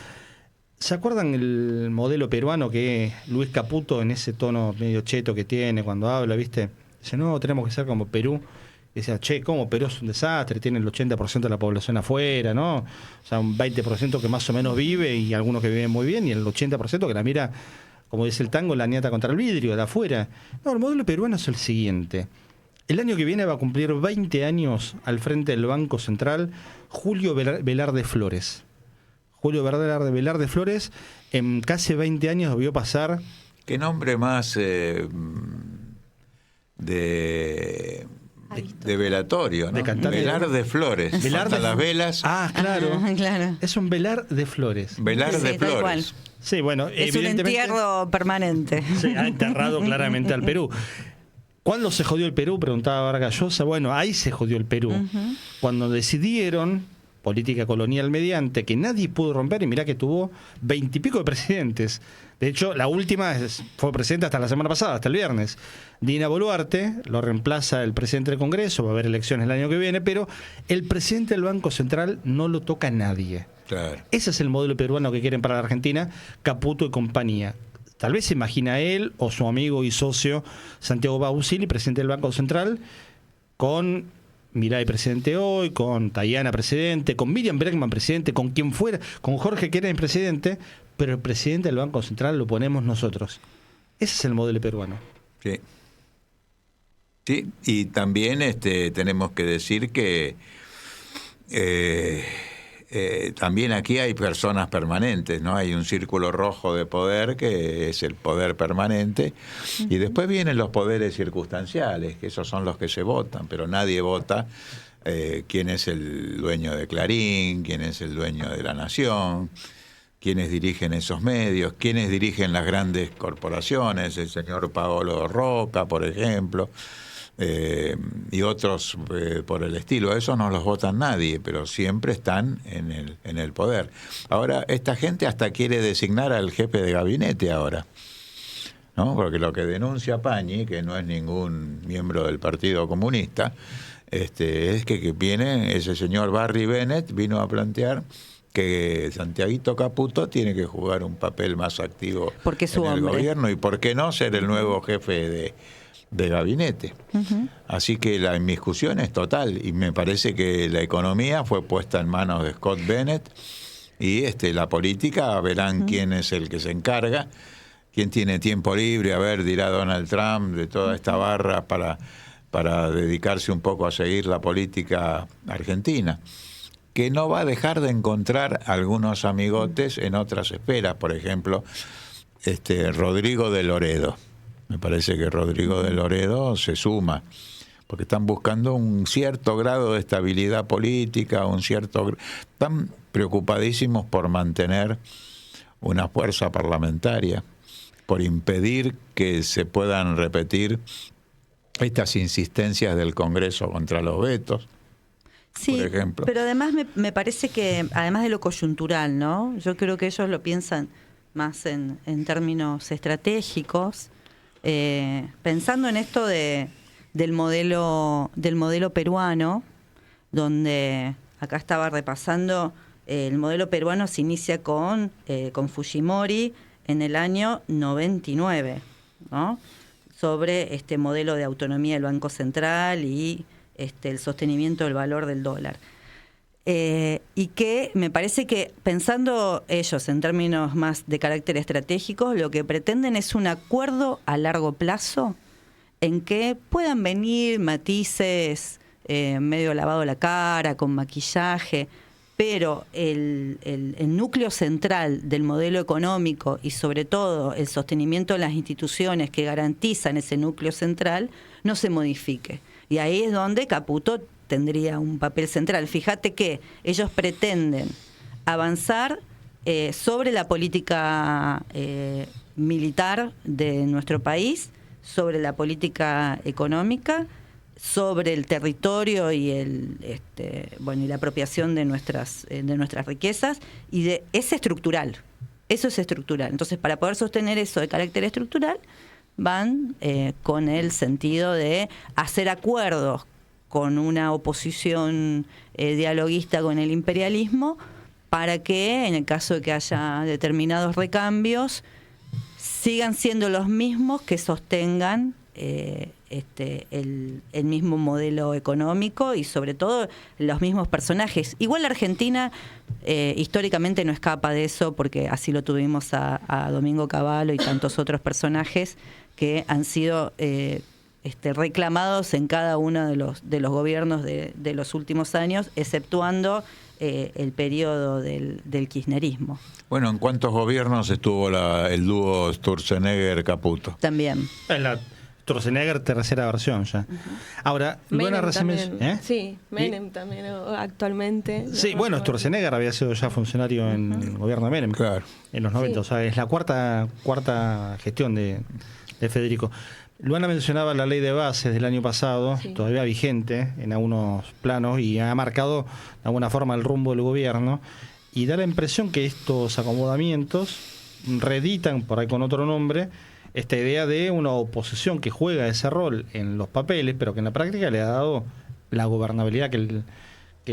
¿Se acuerdan el modelo peruano que Luis Caputo, en ese tono medio cheto que tiene cuando habla, viste? Dice, no, tenemos que ser como Perú. Y decía, che, ¿cómo Perú es un desastre? Tiene el 80% de la población afuera, ¿no? O sea, un 20% que más o menos vive y algunos que viven muy bien y el 80% que la mira, como dice el tango, la niata contra el vidrio, de afuera. No, el modelo peruano es el siguiente. El año que viene va a cumplir 20 años al frente del Banco Central Julio Velarde Flores. Julio Velarde Flores, en casi 20 años vio pasar... ¿Qué nombre más de velatorio, ¿no? De cantante. Velar de Flores. Velar de las velas. Ah, claro. Claro. Es un velar de flores. Velar Sí, de tal cual. Flores. Sí, bueno, Es un evidentemente entierro permanente. se ha enterrado claramente al Perú. ¿Cuándo se jodió el Perú? Preguntaba Vargas Llosa. Bueno, ahí se jodió el Perú. Cuando decidieron, política colonial mediante, que nadie pudo romper, y mirá que tuvo 20 y pico de presidentes. De hecho, la última fue presidenta hasta la semana pasada, hasta el viernes. Dina Boluarte, lo reemplaza el presidente del Congreso, va a haber elecciones el año que viene, pero el presidente del Banco Central no lo toca nadie. Claro. Ese es el modelo peruano que quieren para la Argentina, Caputo y compañía. Tal vez se imagina él o su amigo y socio Santiago Bausili, presidente del Banco Central, con Milei presidente hoy, con Tayana presidente, con Miriam Bregman presidente, con quien fuera, con Jorge Keren presidente, pero el presidente del Banco Central lo ponemos nosotros. Ese es el modelo peruano. Sí. Sí, y también tenemos que decir que también aquí hay personas permanentes, ¿no? Hay un círculo rojo de poder que es el poder permanente, y después vienen los poderes circunstanciales, que esos son los que se votan, pero nadie vota quién es el dueño de Clarín, quién es el dueño de La Nación, quiénes dirigen esos medios, quiénes dirigen las grandes corporaciones, el señor Paolo Roca, por ejemplo, y otros por el estilo. Esos no los votan nadie, pero siempre están en el poder. Ahora, esta gente hasta quiere designar al jefe de gabinete ahora, ¿no? Porque lo que denuncia Pañi, que no es ningún miembro del Partido Comunista, es que viene ese señor Barry Bennett, vino a plantear que Santiaguito Caputo tiene que jugar un papel más activo porque su en el hombre. gobierno, y por qué no ser el nuevo jefe de gabinete. Así que la inmiscusión es total, y me parece que la economía fue puesta en manos de Scott Bennett, y la política verán quién es el que se encarga, quién tiene tiempo libre, a ver, dirá Donald Trump, de toda esta barra para dedicarse un poco a seguir la política argentina, que no va a dejar de encontrar algunos amigotes en otras esferas. Por ejemplo, Rodrigo de Loredo. Me parece que Rodrigo de Loredo se suma, porque están buscando un cierto grado de estabilidad política, están preocupadísimos por mantener una fuerza parlamentaria, por impedir que se puedan repetir estas insistencias del Congreso contra los vetos. Sí, por ejemplo. Pero además me parece que, además de lo coyuntural, ¿no? Yo creo que ellos lo piensan más en términos estratégicos, pensando en esto del modelo peruano, donde acá estaba repasando, el modelo peruano se inicia con Fujimori en el año 99, ¿no? Sobre este modelo de autonomía del Banco Central y el sostenimiento del valor del dólar. Y que me parece que, pensando ellos en términos más de carácter estratégico, lo que pretenden es un acuerdo a largo plazo en que puedan venir matices, medio lavado la cara, con maquillaje, pero el núcleo central del modelo económico y sobre todo el sostenimiento de las instituciones que garantizan ese núcleo central no se modifique. Y ahí es donde Caputo tendría un papel central. Fíjate que ellos pretenden avanzar sobre la política militar de nuestro país, sobre la política económica, sobre el territorio y y la apropiación de nuestras riquezas, y es estructural. Eso es estructural. Entonces, para poder sostener eso de carácter estructural, van con el sentido de hacer acuerdos con una oposición dialoguista con el imperialismo, para que en el caso de que haya determinados recambios sigan siendo los mismos que sostengan el mismo modelo económico y sobre todo los mismos personajes. Igual la Argentina históricamente no escapa de eso, porque así lo tuvimos a Domingo Cavallo y tantos otros personajes que han sido reclamados en cada uno de los gobiernos de los últimos años, exceptuando el periodo del kirchnerismo. Bueno, ¿en cuántos gobiernos estuvo el dúo Sturzenegger-Caputo? También. Es la Sturzenegger tercera versión ya. Ahora, Luana recién Sí, Menem también actualmente. Sí, bueno, Sturzenegger había sido ya funcionario en el gobierno de Menem, claro, en los 90, o sea, es la cuarta gestión de Federico. Luana mencionaba la ley de bases del año pasado, todavía vigente en algunos planos, y ha marcado de alguna forma el rumbo del gobierno, y da la impresión que estos acomodamientos reeditan, por ahí con otro nombre, esta idea de una oposición que juega ese rol en los papeles, pero que en la práctica le ha dado la gobernabilidad que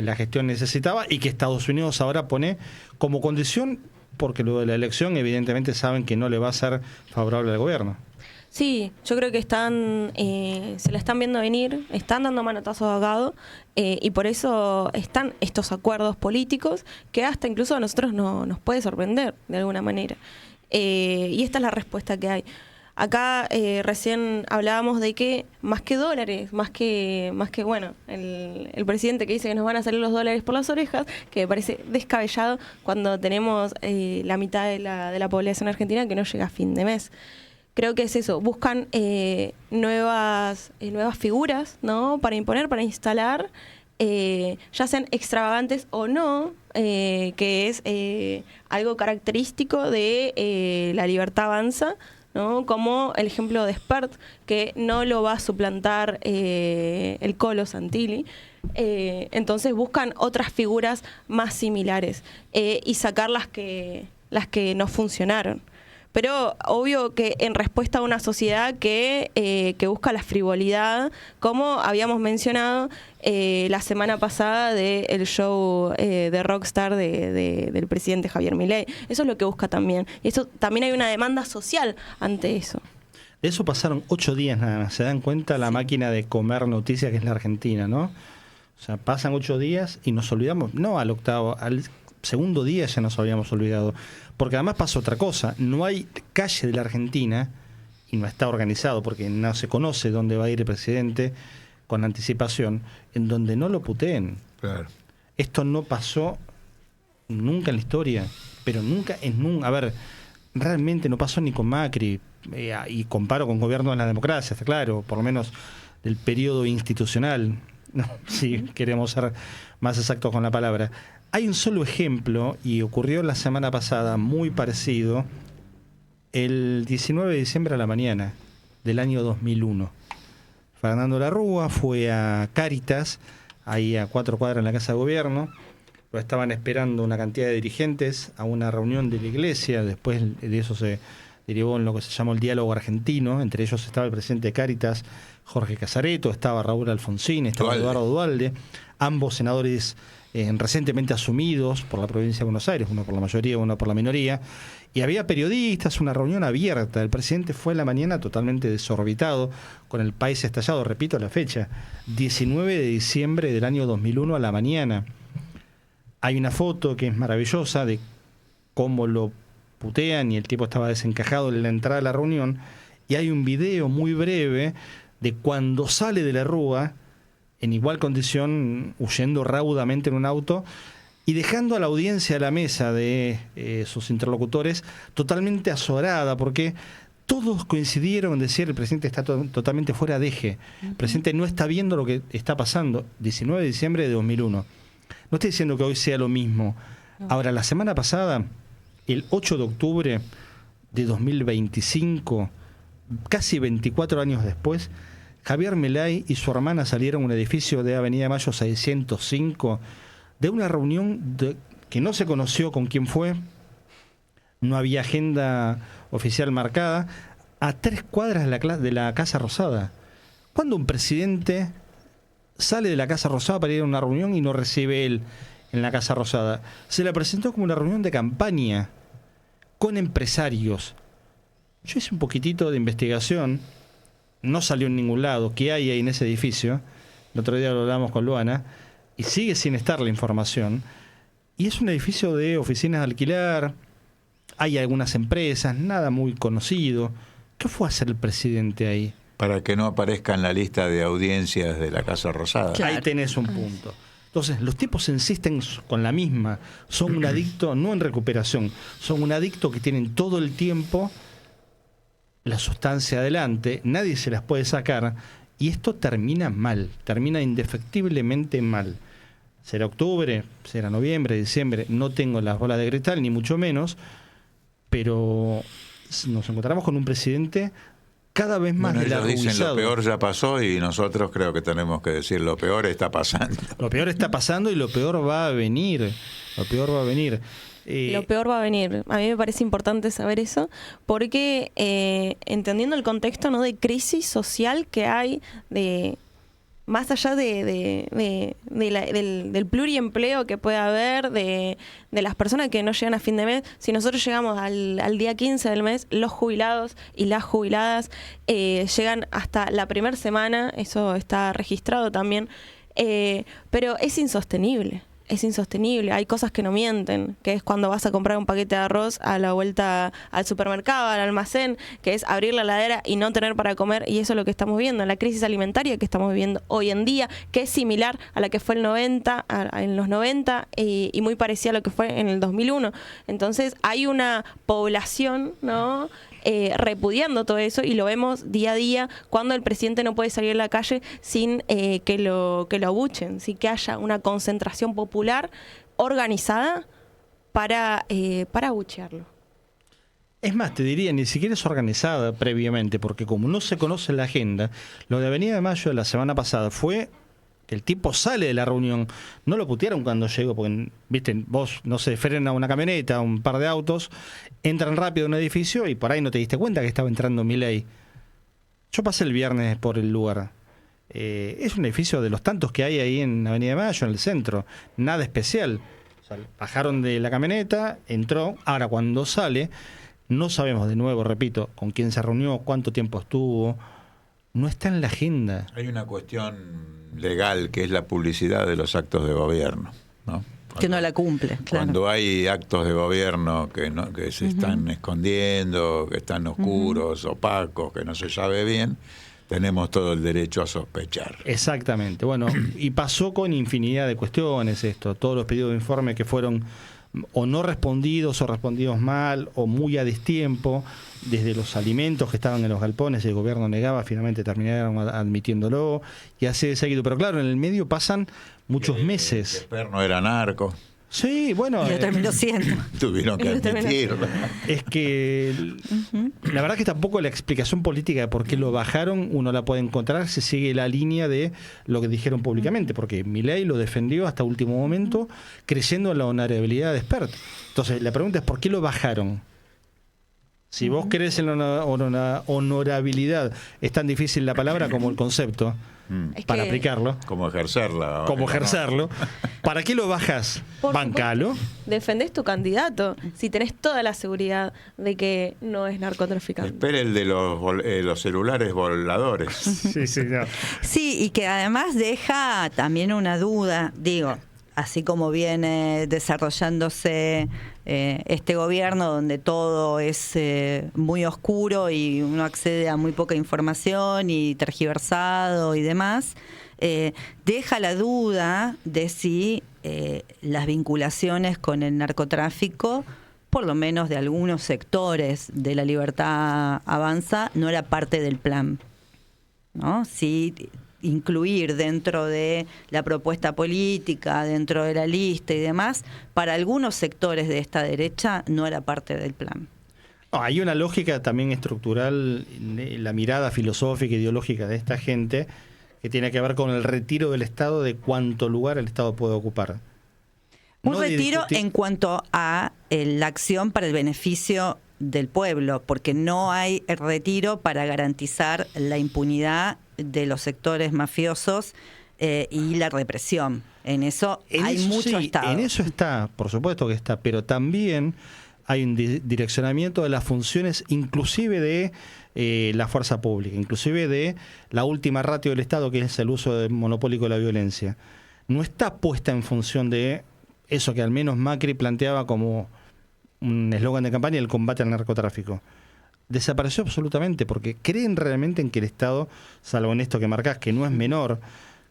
la gestión necesitaba y que Estados Unidos ahora pone como condición, porque luego de la elección evidentemente saben que no le va a ser favorable al gobierno. Sí, yo creo que se la están viendo venir, están dando manotazos a Guado, y por eso están estos acuerdos políticos que hasta incluso a nosotros nos puede sorprender de alguna manera. Y esta es la respuesta que hay. Acá recién hablábamos de que más que dólares, más que bueno, el presidente que dice que nos van a salir los dólares por las orejas, que me parece descabellado cuando tenemos la mitad de la población argentina que no llega a fin de mes. Creo que es eso, buscan nuevas figuras, ¿no? Para imponer, para instalar, ya sean extravagantes o no, que es algo característico de La Libertad Avanza, ¿no? Como el ejemplo de Spert, que no lo va a suplantar el Colo Santilli. Entonces buscan otras figuras más similares y sacar las que no funcionaron. Pero obvio que en respuesta a una sociedad que busca la frivolidad, como habíamos mencionado la semana pasada del show de Rockstar del presidente Javier Milei. Eso es lo que busca también. Y eso también hay una demanda social ante eso. De eso pasaron 8 días nada más. Se dan cuenta la máquina de comer noticias que es la Argentina, ¿no? O sea, pasan 8 días y nos olvidamos, no al octavo, al segundo día ya nos habíamos olvidado. Porque además pasa otra cosa, no hay calle de la Argentina, y no está organizado porque no se conoce dónde va a ir el presidente con anticipación, en donde no lo puteen. Claro. Esto no pasó nunca en la historia, pero nunca, a ver, realmente no pasó ni con Macri, y comparo con gobiernos de la democracia, está claro, por lo menos del periodo institucional, no, si queremos ser más exactos con la palabra. Hay un solo ejemplo, y ocurrió la semana pasada, muy parecido, el 19 de diciembre a la mañana del año 2001. Fernando Larrúa fue a Cáritas, ahí a 4 cuadras en la Casa de Gobierno. Lo estaban esperando una cantidad de dirigentes a una reunión de la iglesia. Después de eso se derivó en lo que se llamó el diálogo argentino. Entre ellos estaba el presidente de Cáritas, Jorge Casareto, estaba Raúl Alfonsín, estaba Eduardo Duhalde, ambos senadores recientemente asumidos por la provincia de Buenos Aires, uno por la mayoría, uno por la minoría, y había periodistas, una reunión abierta. El presidente fue en la mañana totalmente desorbitado, con el país estallado, repito la fecha, 19 de diciembre del año 2001 a la mañana. Hay una foto que es maravillosa de cómo lo putean y el tipo estaba desencajado en la entrada de la reunión, y hay un video muy breve de cuando sale de la Rúa en igual condición, huyendo raudamente en un auto y dejando a la audiencia a la mesa de sus interlocutores totalmente azorada, porque todos coincidieron en decir el presidente está totalmente fuera de eje. El presidente no está viendo lo que está pasando. 19 de diciembre de 2001. No estoy diciendo que hoy sea lo mismo. Ahora, la semana pasada, el 8 de octubre de 2025, casi 24 años después, Javier Milei y su hermana salieron a un edificio de Avenida Mayo 605 de una reunión que no se conoció con quién fue, no había agenda oficial marcada, a 3 cuadras de la Casa Rosada. ¿Cuándo un presidente sale de la Casa Rosada para ir a una reunión y no recibe él en la Casa Rosada. Se la presentó como una reunión de campaña con empresarios. Yo hice un poquitito de investigación, no salió en ningún lado, qué hay ahí en ese edificio. El otro día lo hablamos con Luana, y sigue sin estar la información. Y es un edificio de oficinas de alquilar, hay algunas empresas, nada muy conocido. ¿Qué fue a hacer el presidente ahí? Para que no aparezca en la lista de audiencias de la Casa Rosada. Claro. Ahí tenés un punto. Entonces, los tipos insisten con la misma. Son un adicto, no en recuperación, son un adicto que tienen todo el tiempo la sustancia adelante, nadie se las puede sacar, y esto termina mal, termina indefectiblemente mal. Será octubre, será noviembre, diciembre, no tengo las bolas de cristal, ni mucho menos, pero nos encontramos con un presidente cada vez más ellos dicen lo peor ya pasó, y nosotros creo que tenemos que decir lo peor está pasando. Lo peor está pasando y lo peor va a venir. Lo peor va a venir. Lo peor va a venir. A mí me parece importante saber eso, porque entendiendo el contexto, ¿no?, de crisis social que hay, de más allá del pluriempleo que puede haber, de las personas que no llegan a fin de mes. Si nosotros llegamos al día 15 del mes, los jubilados y las jubiladas llegan hasta la primera semana, eso está registrado también, pero es insostenible. Es insostenible, hay cosas que no mienten, que es cuando vas a comprar un paquete de arroz a la vuelta al supermercado, al almacén, que es abrir la heladera y no tener para comer, y eso es lo que estamos viendo, la crisis alimentaria que estamos viviendo hoy en día, que es similar a la que fue en los 90 y muy parecida a lo que fue en el 2001. Entonces hay una población, ¿no?, repudiando todo eso, y lo vemos día a día cuando el presidente no puede salir a la calle sin que lo abuchen, sin que haya una concentración popular organizada para abuchearlo. Es más, te diría, ni siquiera es organizada previamente, porque como no se conoce la agenda, lo de Avenida de Mayo de la semana pasada fue que el tipo sale de la reunión, no lo putearon cuando llegó, porque, viste, vos, no sé, frena una camioneta, un par de autos, entran rápido en un edificio y por ahí no te diste cuenta que estaba entrando Milei. Yo pasé el viernes por el lugar. Es un edificio de los tantos que hay ahí en Avenida de Mayo, en el centro, nada especial. O sea, bajaron de la camioneta, entró, ahora cuando sale, no sabemos, de nuevo, repito, con quién se reunió, cuánto tiempo estuvo, no está en la agenda. Hay una cuestión legal que es la publicidad de los actos de gobierno, ¿no? Que no la cumple, claro. Cuando hay actos de gobierno que se están escondiendo, que están oscuros, opacos, que no se sabe bien, tenemos todo el derecho a sospechar. Exactamente. Bueno, y pasó con infinidad de cuestiones esto, todos los pedidos de informe que fueron o no respondidos o respondidos mal o muy a destiempo, desde los alimentos que estaban en los galpones, el gobierno negaba, finalmente terminaron admitiéndolo, y así de seguido. Pero claro, en el medio pasan muchos meses. Que Perno era narco. Sí, bueno. Y lo terminó siendo. Tuvieron que admitirlo. Es que la verdad que tampoco la explicación política de por qué lo bajaron uno la puede encontrar, se sigue la línea de lo que dijeron públicamente, porque Milei lo defendió hasta último momento, creyendo en la honorabilidad de Spert. Entonces la pregunta es ¿por qué lo bajaron? Si vos crees en la honorabilidad, es tan difícil la palabra como el concepto para aplicarlo. Como ejercerla. Como ejercerlo. ¿Para qué lo bajas? Bancalo. Defendés tu candidato si tenés toda la seguridad de que no es narcotraficante. Espera el de los celulares voladores. Sí, señor. Sí, y que además deja también una duda, digo, así como viene desarrollándose este gobierno donde todo es muy oscuro y uno accede a muy poca información y tergiversado y demás, deja la duda de si las vinculaciones con el narcotráfico, por lo menos de algunos sectores de la Libertad Avanza, no era parte del plan, ¿no? Sí, incluir dentro de la propuesta política, dentro de la lista y demás, para algunos sectores de esta derecha no era parte del plan. No, hay una lógica también estructural, la mirada filosófica e ideológica de esta gente, que tiene que ver con el retiro del Estado, de cuánto lugar el Estado puede ocupar. Un retiro en cuanto a la acción para el beneficio del pueblo, porque no hay retiro para garantizar la impunidad de los sectores mafiosos y la represión. En eso hay mucho Estado. En eso está, por supuesto que está, pero también hay un direccionamiento de las funciones, inclusive de la fuerza pública, inclusive de la última ratio del Estado, que es el uso monopólico de la violencia. No está puesta en función de eso que al menos Macri planteaba como un eslogan de campaña, el combate al narcotráfico. Desapareció absolutamente, porque creen realmente en que el Estado, salvo en esto que marcás, que no es menor,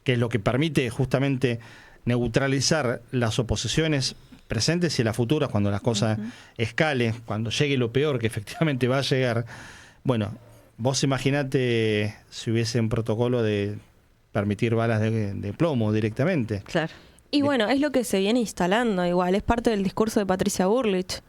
que es lo que permite justamente neutralizar las oposiciones presentes y las futuras cuando las cosas escalen, cuando llegue lo peor que efectivamente va a llegar. Bueno, vos imaginate si hubiese un protocolo de permitir balas de plomo directamente. Claro. Y bueno, es lo que se viene instalando igual, es parte del discurso de Patricia Bullrich.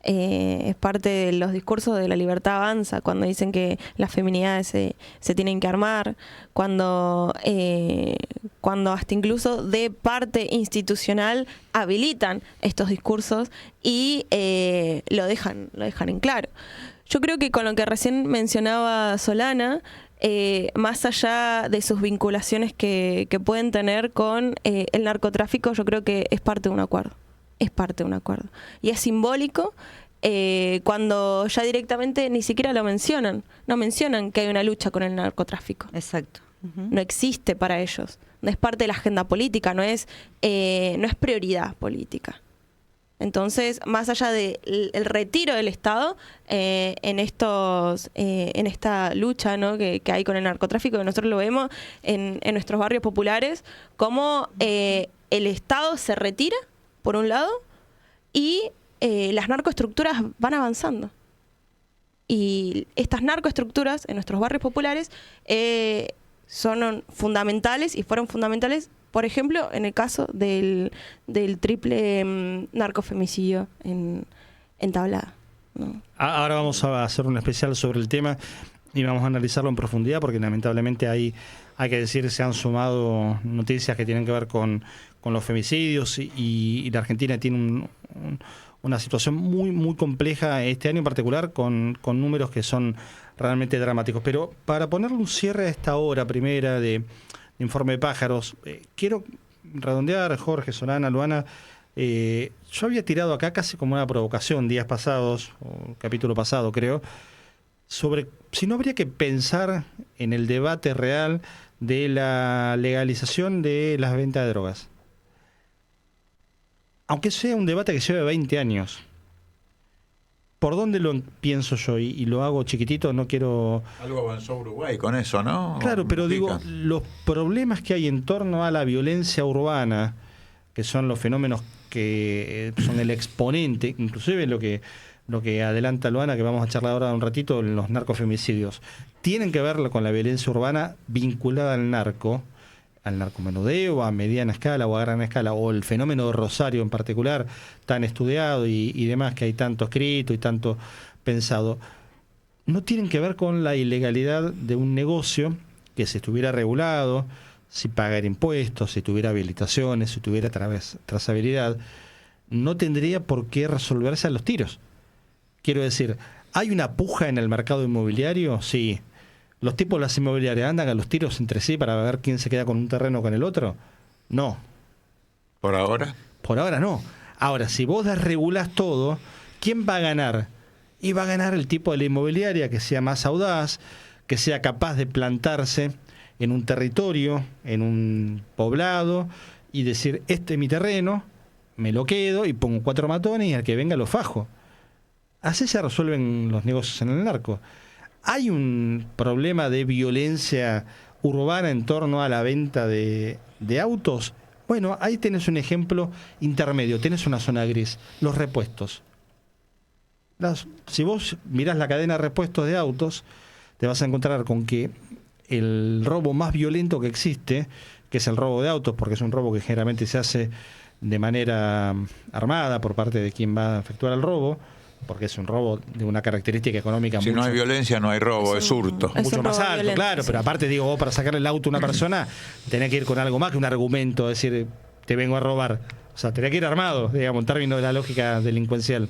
Es parte de los discursos de la libertad avanza, cuando dicen que las feminidades se tienen que armar, cuando hasta incluso de parte institucional habilitan estos discursos y lo dejan en claro. Yo creo que con lo que recién mencionaba Solana, más allá de sus vinculaciones que pueden tener con el narcotráfico, yo creo que es parte de un acuerdo. Es parte de un acuerdo. Y es simbólico cuando ya directamente ni siquiera lo mencionan. No mencionan que hay una lucha con el narcotráfico. Exacto. No existe para ellos. No es parte de la agenda política, no es prioridad política. Entonces, más allá del retiro del Estado en esta lucha, ¿no?, que hay con el narcotráfico, que nosotros lo vemos en nuestros barrios populares, como el Estado se retira, por un lado, y las narcoestructuras van avanzando. Y estas narcoestructuras en nuestros barrios populares son fundamentales y fueron fundamentales, por ejemplo, en el caso del triple narcofemicidio en Tablada, ¿no? Ahora vamos a hacer un especial sobre el tema y vamos a analizarlo en profundidad, porque lamentablemente hay que decir, se han sumado noticias que tienen que ver con los femicidios y la Argentina tiene una situación muy, muy compleja este año en particular, con números que son realmente dramáticos. Pero para ponerle un cierre a esta hora primera de Informe de Pájaros, quiero redondear, Jorge, Solana, Luana. Yo había tirado acá casi como una provocación días pasados, o capítulo pasado creo, sobre si no habría que pensar en el debate real de la legalización de las ventas de drogas. Aunque sea un debate que lleve 20 años. ¿Por dónde lo pienso yo? Y lo hago chiquitito, no quiero... Algo avanzó Uruguay con eso, ¿no? Claro, pero digo, los problemas que hay en torno a la violencia urbana, que son los fenómenos que son el exponente, inclusive lo que adelanta Luana, que vamos a charlar ahora un ratito, los narcofemicidios, tienen que ver con la violencia urbana vinculada al narcomenudeo, a mediana escala o a gran escala, o el fenómeno de Rosario en particular, tan estudiado y demás, que hay tanto escrito y tanto pensado, no tienen que ver con la ilegalidad de un negocio que, si estuviera regulado, si pagara impuestos, si tuviera habilitaciones, si tuviera trazabilidad, no tendría por qué resolverse a los tiros. Quiero decir, ¿hay una puja en el mercado inmobiliario? Sí. ¿Los tipos de las inmobiliarias andan a los tiros entre sí para ver quién se queda con un terreno o con el otro? No. ¿Por ahora? Por ahora no. Ahora, si vos desregulás todo, ¿quién va a ganar? Y va a ganar el tipo de la inmobiliaria que sea más audaz, que sea capaz de plantarse en un territorio, en un poblado, y decir, este es mi terreno, me lo quedo y pongo 4 matones y al que venga lo fajo. Así se resuelven los negocios en el narco. ¿Hay un problema de violencia urbana en torno a la venta de autos? Bueno, ahí tenés un ejemplo intermedio, tenés una zona gris, los repuestos. Si vos mirás la cadena de repuestos de autos, te vas a encontrar con que el robo más violento que existe, que es el robo de autos, porque es un robo que generalmente se hace de manera armada por parte de quien va a efectuar el robo, porque es un robo de una característica económica. Si no hay violencia, no hay robo, es hurto. Mucho más alto, violento, claro, sí. Pero aparte, digo, vos para sacarle el auto a una persona, tenés que ir con algo más que un argumento, es decir, te vengo a robar. O sea, tenés que ir armado, digamos, en términos de la lógica delincuencial.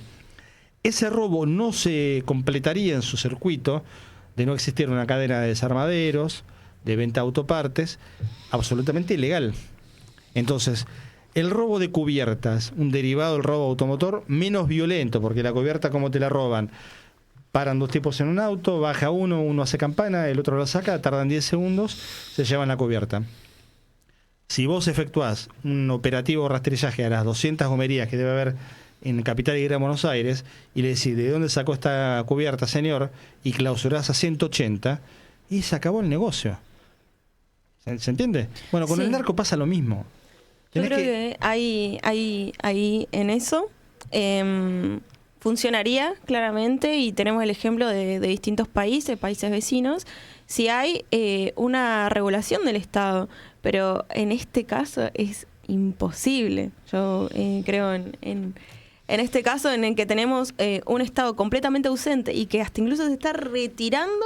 Ese robo no se completaría en su circuito de no existir una cadena de desarmaderos, de venta de autopartes, absolutamente ilegal. Entonces, el robo de cubiertas, un derivado del robo automotor, menos violento, porque la cubierta, como te la roban, paran 2 tipos en un auto, baja uno hace campana, el otro la saca, tardan 10 segundos, se llevan la cubierta. Si vos efectuás un operativo de rastrillaje a las 200 gomerías que debe haber en Capital y Gran Buenos Aires, y le decís, ¿de dónde sacó esta cubierta, señor? Y clausurás a 180, y se acabó el negocio. ¿Se entiende? Bueno, con el narco pasa lo mismo. Yo creo que ahí en eso funcionaría claramente, y tenemos el ejemplo de distintos países vecinos, si hay una regulación del Estado, pero en este caso es imposible. Yo creo en este caso en el que tenemos un Estado completamente ausente y que hasta incluso se está retirando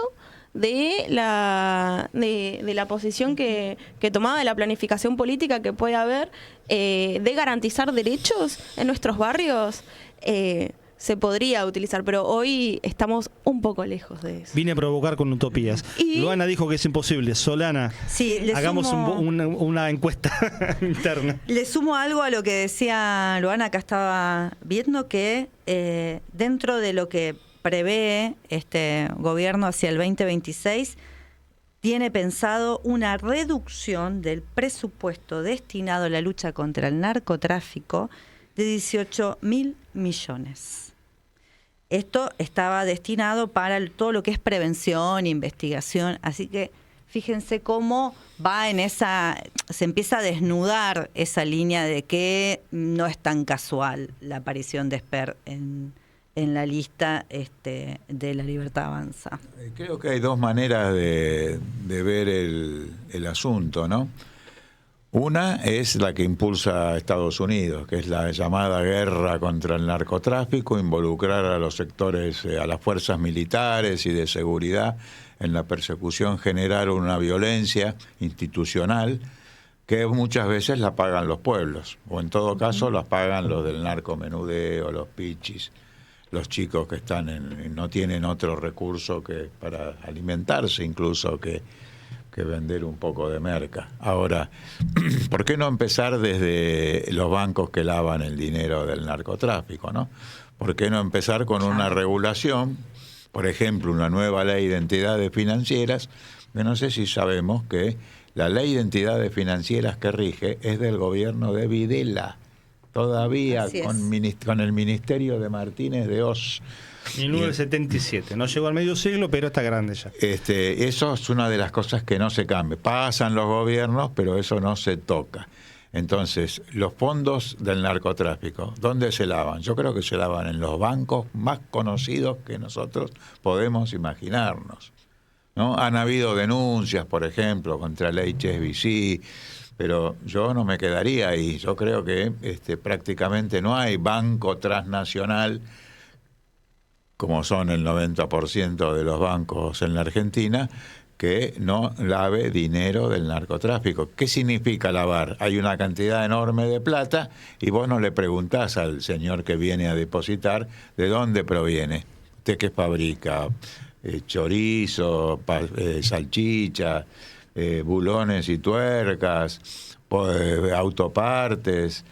de la posición que tomaba, de la planificación política que puede haber de garantizar derechos en nuestros barrios. Se podría utilizar, pero hoy estamos un poco lejos de eso. Vine a provocar con utopías. Luana dijo que es imposible. Solana, hagamos una encuesta interna. Le sumo algo a lo que decía Luana. Acá estaba viendo que dentro de lo que prevé este gobierno hacia el 2026, tiene pensado una reducción del presupuesto destinado a la lucha contra el narcotráfico de 18.000 millones. Esto estaba destinado para todo lo que es prevención, investigación, así que fíjense cómo va en se empieza a desnudar esa línea de que no es tan casual la aparición de Esper en la lista de La Libertad Avanza. Creo que hay 2 maneras de ver el asunto, ¿no? Una es la que impulsa a Estados Unidos, que es la llamada guerra contra el narcotráfico, involucrar a los sectores, a las fuerzas militares y de seguridad en la persecución, generar una violencia institucional que muchas veces la pagan los pueblos, o en todo caso las pagan los del narcomenudeo, los pichis, los chicos que no tienen otro recurso que para alimentarse incluso que vender un poco de merca. Ahora, ¿por qué no empezar desde los bancos que lavan el dinero del narcotráfico, ¿no? ¿Por qué no empezar con una regulación, por ejemplo, una nueva ley de entidades financieras? Que no sé si sabemos que la ley de entidades financieras que rige es del gobierno de Videla, todavía con el ministerio de Martínez de Oz. 1977, no llegó al medio siglo, pero está grande ya. Eso es una de las cosas que no se cambia. Pasan los gobiernos, pero eso no se toca. Entonces, los fondos del narcotráfico, ¿dónde se lavan? Yo creo que se lavan en los bancos más conocidos que nosotros podemos imaginarnos, ¿no? Han habido denuncias, por ejemplo, contra el HSBC, pero yo no me quedaría ahí. Yo creo que prácticamente no hay banco transnacional, como son el 90% de los bancos en la Argentina, que no lave dinero del narcotráfico. ¿Qué significa lavar? Hay una cantidad enorme de plata y vos no le preguntás al señor que viene a depositar de dónde proviene. ¿Usted qué fabrica? Chorizo, salchicha, bulones y tuercas, autopartes.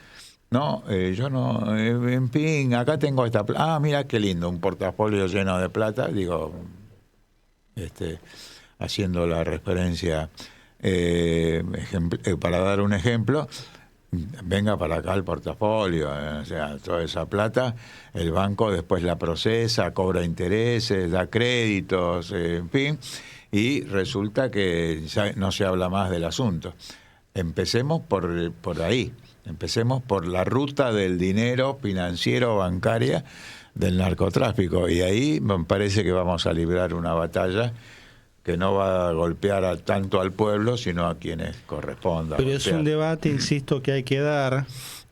No, yo no, en fin, acá tengo esta plata. Ah, mira qué lindo, un portafolio lleno de plata, digo, haciendo la referencia, para dar un ejemplo, venga para acá el portafolio, o sea, toda esa plata, el banco después la procesa, cobra intereses, da créditos, en fin, y resulta que ya no se habla más del asunto. Empecemos por ahí. Empecemos por la ruta del dinero financiero bancaria del narcotráfico, y ahí me parece que vamos a librar una batalla que no va a golpear tanto al pueblo, sino a quienes corresponda. Pero es un debate, insisto, que hay que dar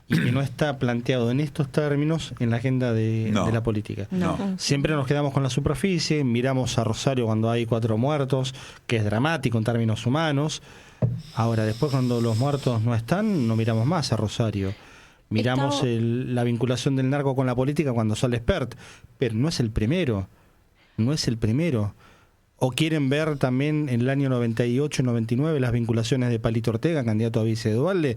y que no está planteado en estos términos en la agenda de la política. No. Siempre nos quedamos con la superficie, miramos a Rosario cuando hay 4 muertos, que es dramático en términos humanos. Ahora, después cuando los muertos no están, no miramos más a Rosario. Miramos la vinculación del narco con la política cuando sale Espert, pero no es el primero. ¿O quieren ver también en el año 98-99 las vinculaciones de Palito Ortega, candidato a vice de Duhalde,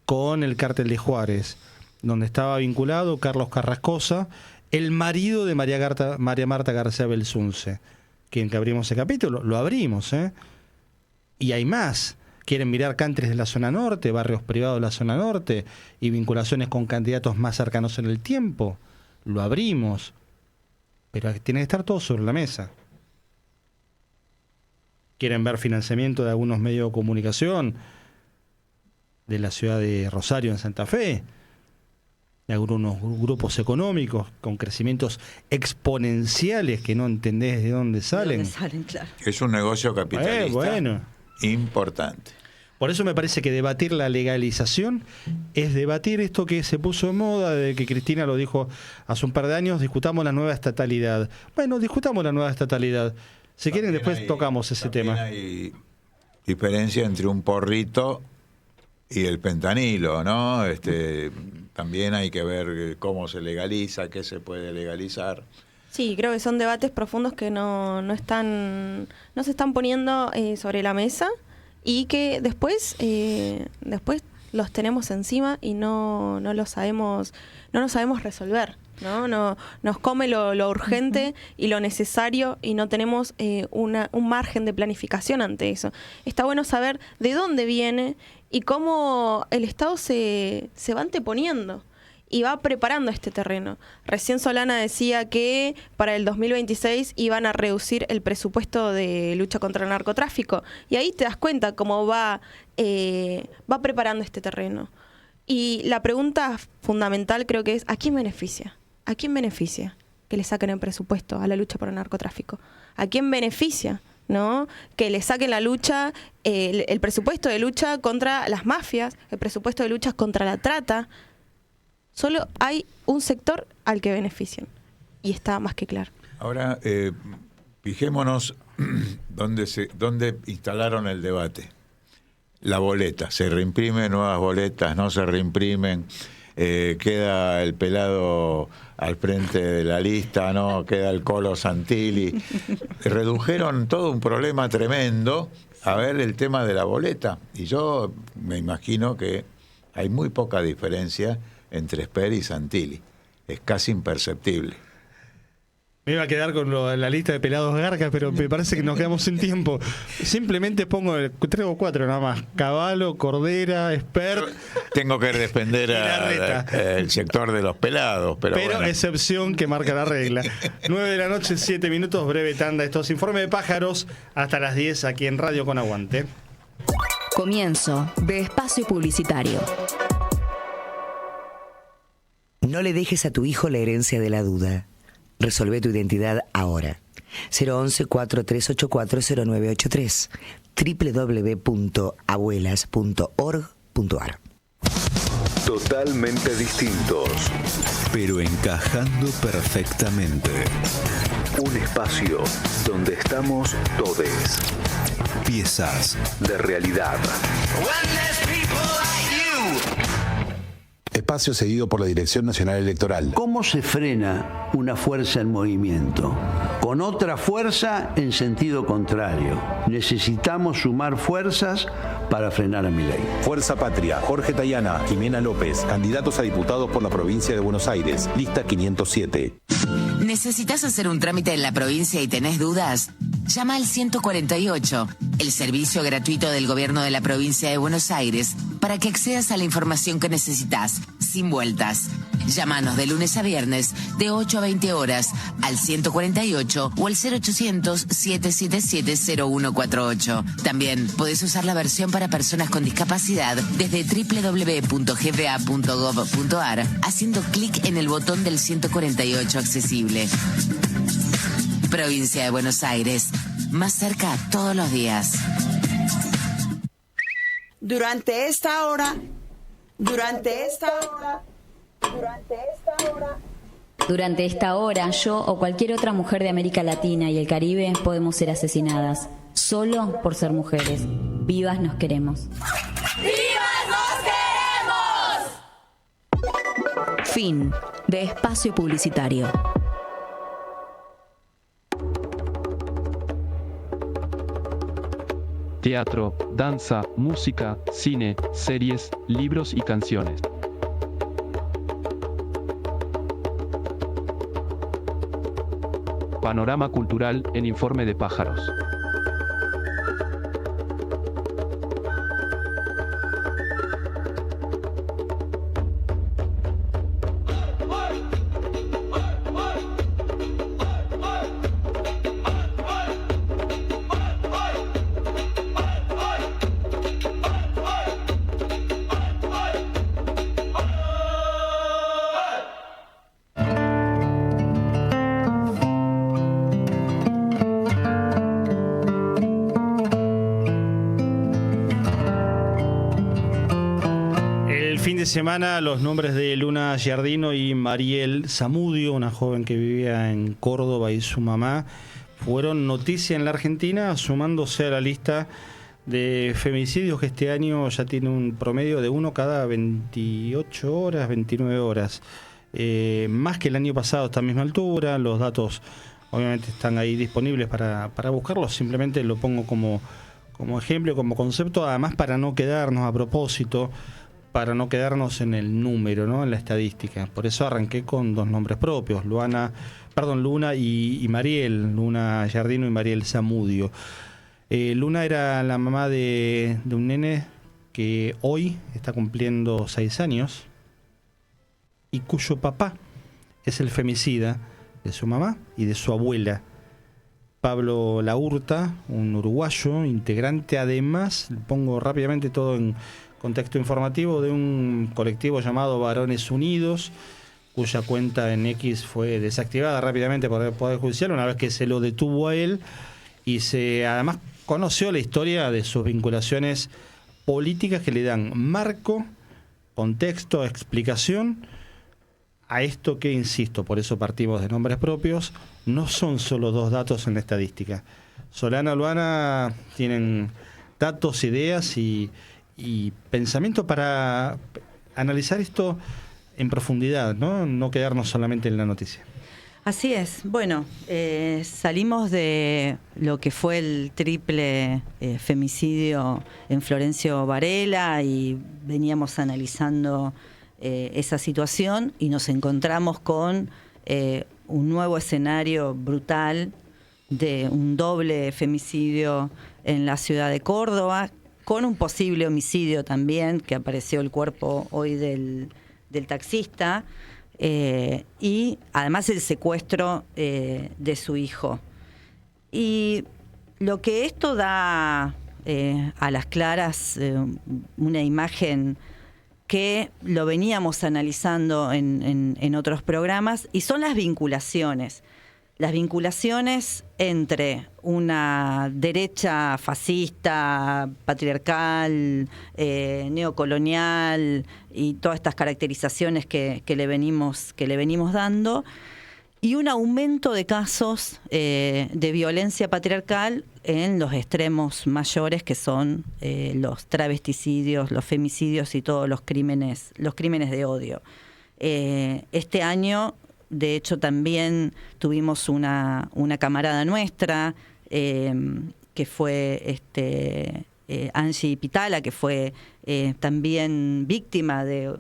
con el cártel de Juárez, donde estaba vinculado Carlos Carrascosa, el marido de María Marta García Belsunce? ¿Quieren que abrimos ese capítulo? Lo abrimos, ¿eh? Y hay más. ¿Quieren mirar countries de la zona norte, barrios privados de la zona norte y vinculaciones con candidatos más cercanos en el tiempo? Lo abrimos. Pero tiene que estar todo sobre la mesa. ¿Quieren ver financiamiento de algunos medios de comunicación de la ciudad de Rosario en Santa Fe? De algunos grupos económicos con crecimientos exponenciales que no entendés de dónde salen. ¿De dónde salen, claro? Es un negocio capitalista bueno. importante. Por eso me parece que debatir la legalización es debatir esto que se puso en moda, de que Cristina lo dijo hace un par de años, discutamos la nueva estatalidad. Bueno, discutamos la nueva estatalidad. Si quieren, después tocamos ese tema. Hay diferencia entre un porrito y el fentanilo, ¿no? También hay que ver cómo se legaliza, qué se puede legalizar. Sí, creo que son debates profundos que no se están poniendo sobre la mesa y que después los tenemos encima y no los sabemos resolver. ¿No? Nos come lo urgente y lo necesario y no tenemos un margen de planificación ante eso. Está bueno saber de dónde viene y cómo el Estado se va anteponiendo y va preparando este terreno. Recién Solana decía que para el 2026 iban a reducir el presupuesto de lucha contra el narcotráfico y ahí te das cuenta cómo va preparando este terreno. Y la pregunta fundamental creo que es ¿a quién beneficia? ¿A quién beneficia que le saquen el presupuesto a la lucha por el narcotráfico? ¿A quién beneficia, no, que le saquen la lucha, el presupuesto de lucha contra las mafias, el presupuesto de lucha contra la trata? Solo hay un sector al que benefician y está más que claro. Ahora, fijémonos dónde instalaron el debate. La boleta, ¿se reimprimen nuevas boletas? ¿No se reimprimen? Queda el pelado al frente de la lista, ¿no? Queda el Colo Santilli. Redujeron todo un problema tremendo a ver el tema de la boleta. Y yo me imagino que hay muy poca diferencia entre Esper y Santilli. Es casi imperceptible. Me iba a quedar con la lista de pelados garcas, pero me parece que nos quedamos sin tiempo. Simplemente pongo 3 o 4 nada más. Cavallo, Cordera, Esper. Tengo que defender el sector de los pelados. Pero bueno. Excepción que marca la regla. 9 de la noche, 7 minutos, breve tanda. Esto es Informe de Pájaros. Hasta las 10 aquí en Radio Con Aguante. Comienzo de espacio publicitario. No le dejes a tu hijo la herencia de la duda. Resolvé tu identidad ahora. 011-4384-0983 www.abuelas.org.ar. Totalmente distintos, pero encajando perfectamente. Un espacio donde estamos todes. Piezas de realidad. Espacio seguido por la Dirección Nacional Electoral. ¿Cómo se frena una fuerza en movimiento? Con otra fuerza en sentido contrario. Necesitamos sumar fuerzas para frenar a Milei. Fuerza Patria, Jorge Tayana, Jimena López, candidatos a diputados por la provincia de Buenos Aires, lista 507. ¿Necesitas hacer un trámite en la provincia y tenés dudas? Llama al 148, el servicio gratuito del gobierno de la provincia de Buenos Aires, para que accedas a la información que necesitas, sin vueltas. Llámanos de lunes a viernes, de 8 a 20 horas, al 148 o al 0800-777-0148. También podés usar la versión para personas con discapacidad desde www.gva.gov.ar, haciendo clic en el botón del 148 accesible. Provincia de Buenos Aires, más cerca todos los días. Durante esta hora, yo o cualquier otra mujer de América Latina y el Caribe podemos ser asesinadas, solo por ser mujeres. Vivas nos queremos. ¡Vivas nos queremos! Fin de espacio publicitario. teatro, danza, música, cine, series, libros y canciones. Panorama cultural en Informe de Pájaros. Semana los nombres de Luna Giardino y Mariel Zamudio, una joven que vivía en Córdoba, y su mamá, fueron noticia en la Argentina, sumándose a la lista de femicidios que este año ya tiene un promedio de 1 cada 28 horas, 29 horas. Más que el año pasado a esta misma altura. Los datos obviamente están ahí disponibles para buscarlos. Simplemente lo pongo como ejemplo, como concepto, además para no quedarnos a propósito, para no quedarnos en el número, ¿no? En la estadística. Por eso arranqué con 2 nombres propios, Luna y Mariel, Luna Giardino y Mariel Zamudio. Luna era la mamá de un nene que hoy está cumpliendo 6 años y cuyo papá es el femicida de su mamá y de su abuela. Pablo Laurta, un uruguayo, integrante, además, pongo rápidamente todo en contexto informativo, de un colectivo llamado Varones Unidos, cuya cuenta en X fue desactivada rápidamente por el Poder Judicial una vez que se lo detuvo a él, y se además conoció la historia de sus vinculaciones políticas que le dan marco, contexto, explicación a esto que, insisto, por eso partimos de nombres propios, no son solo 2 datos en la estadística. Solana, Luana tienen datos, ideas y pensamiento para analizar esto en profundidad, no quedarnos solamente en la noticia. Así es. Bueno, salimos de lo que fue el triple femicidio en Florencio Varela y veníamos analizando esa situación y nos encontramos con un nuevo escenario brutal de un doble femicidio en la ciudad de Córdoba, con un posible homicidio también, que apareció el cuerpo hoy del taxista, y además el secuestro de su hijo. Y lo que esto da a las claras, una imagen que lo veníamos analizando en otros programas, y son las vinculaciones. Las vinculaciones entre una derecha fascista, patriarcal, neocolonial y todas estas caracterizaciones que le venimos dando, y un aumento de casos de violencia patriarcal en los extremos mayores, que son los travesticidios, los femicidios y todos los crímenes de odio. Este año, de hecho, también tuvimos una camarada nuestra, que fue Angie Pitala, que fue también víctima de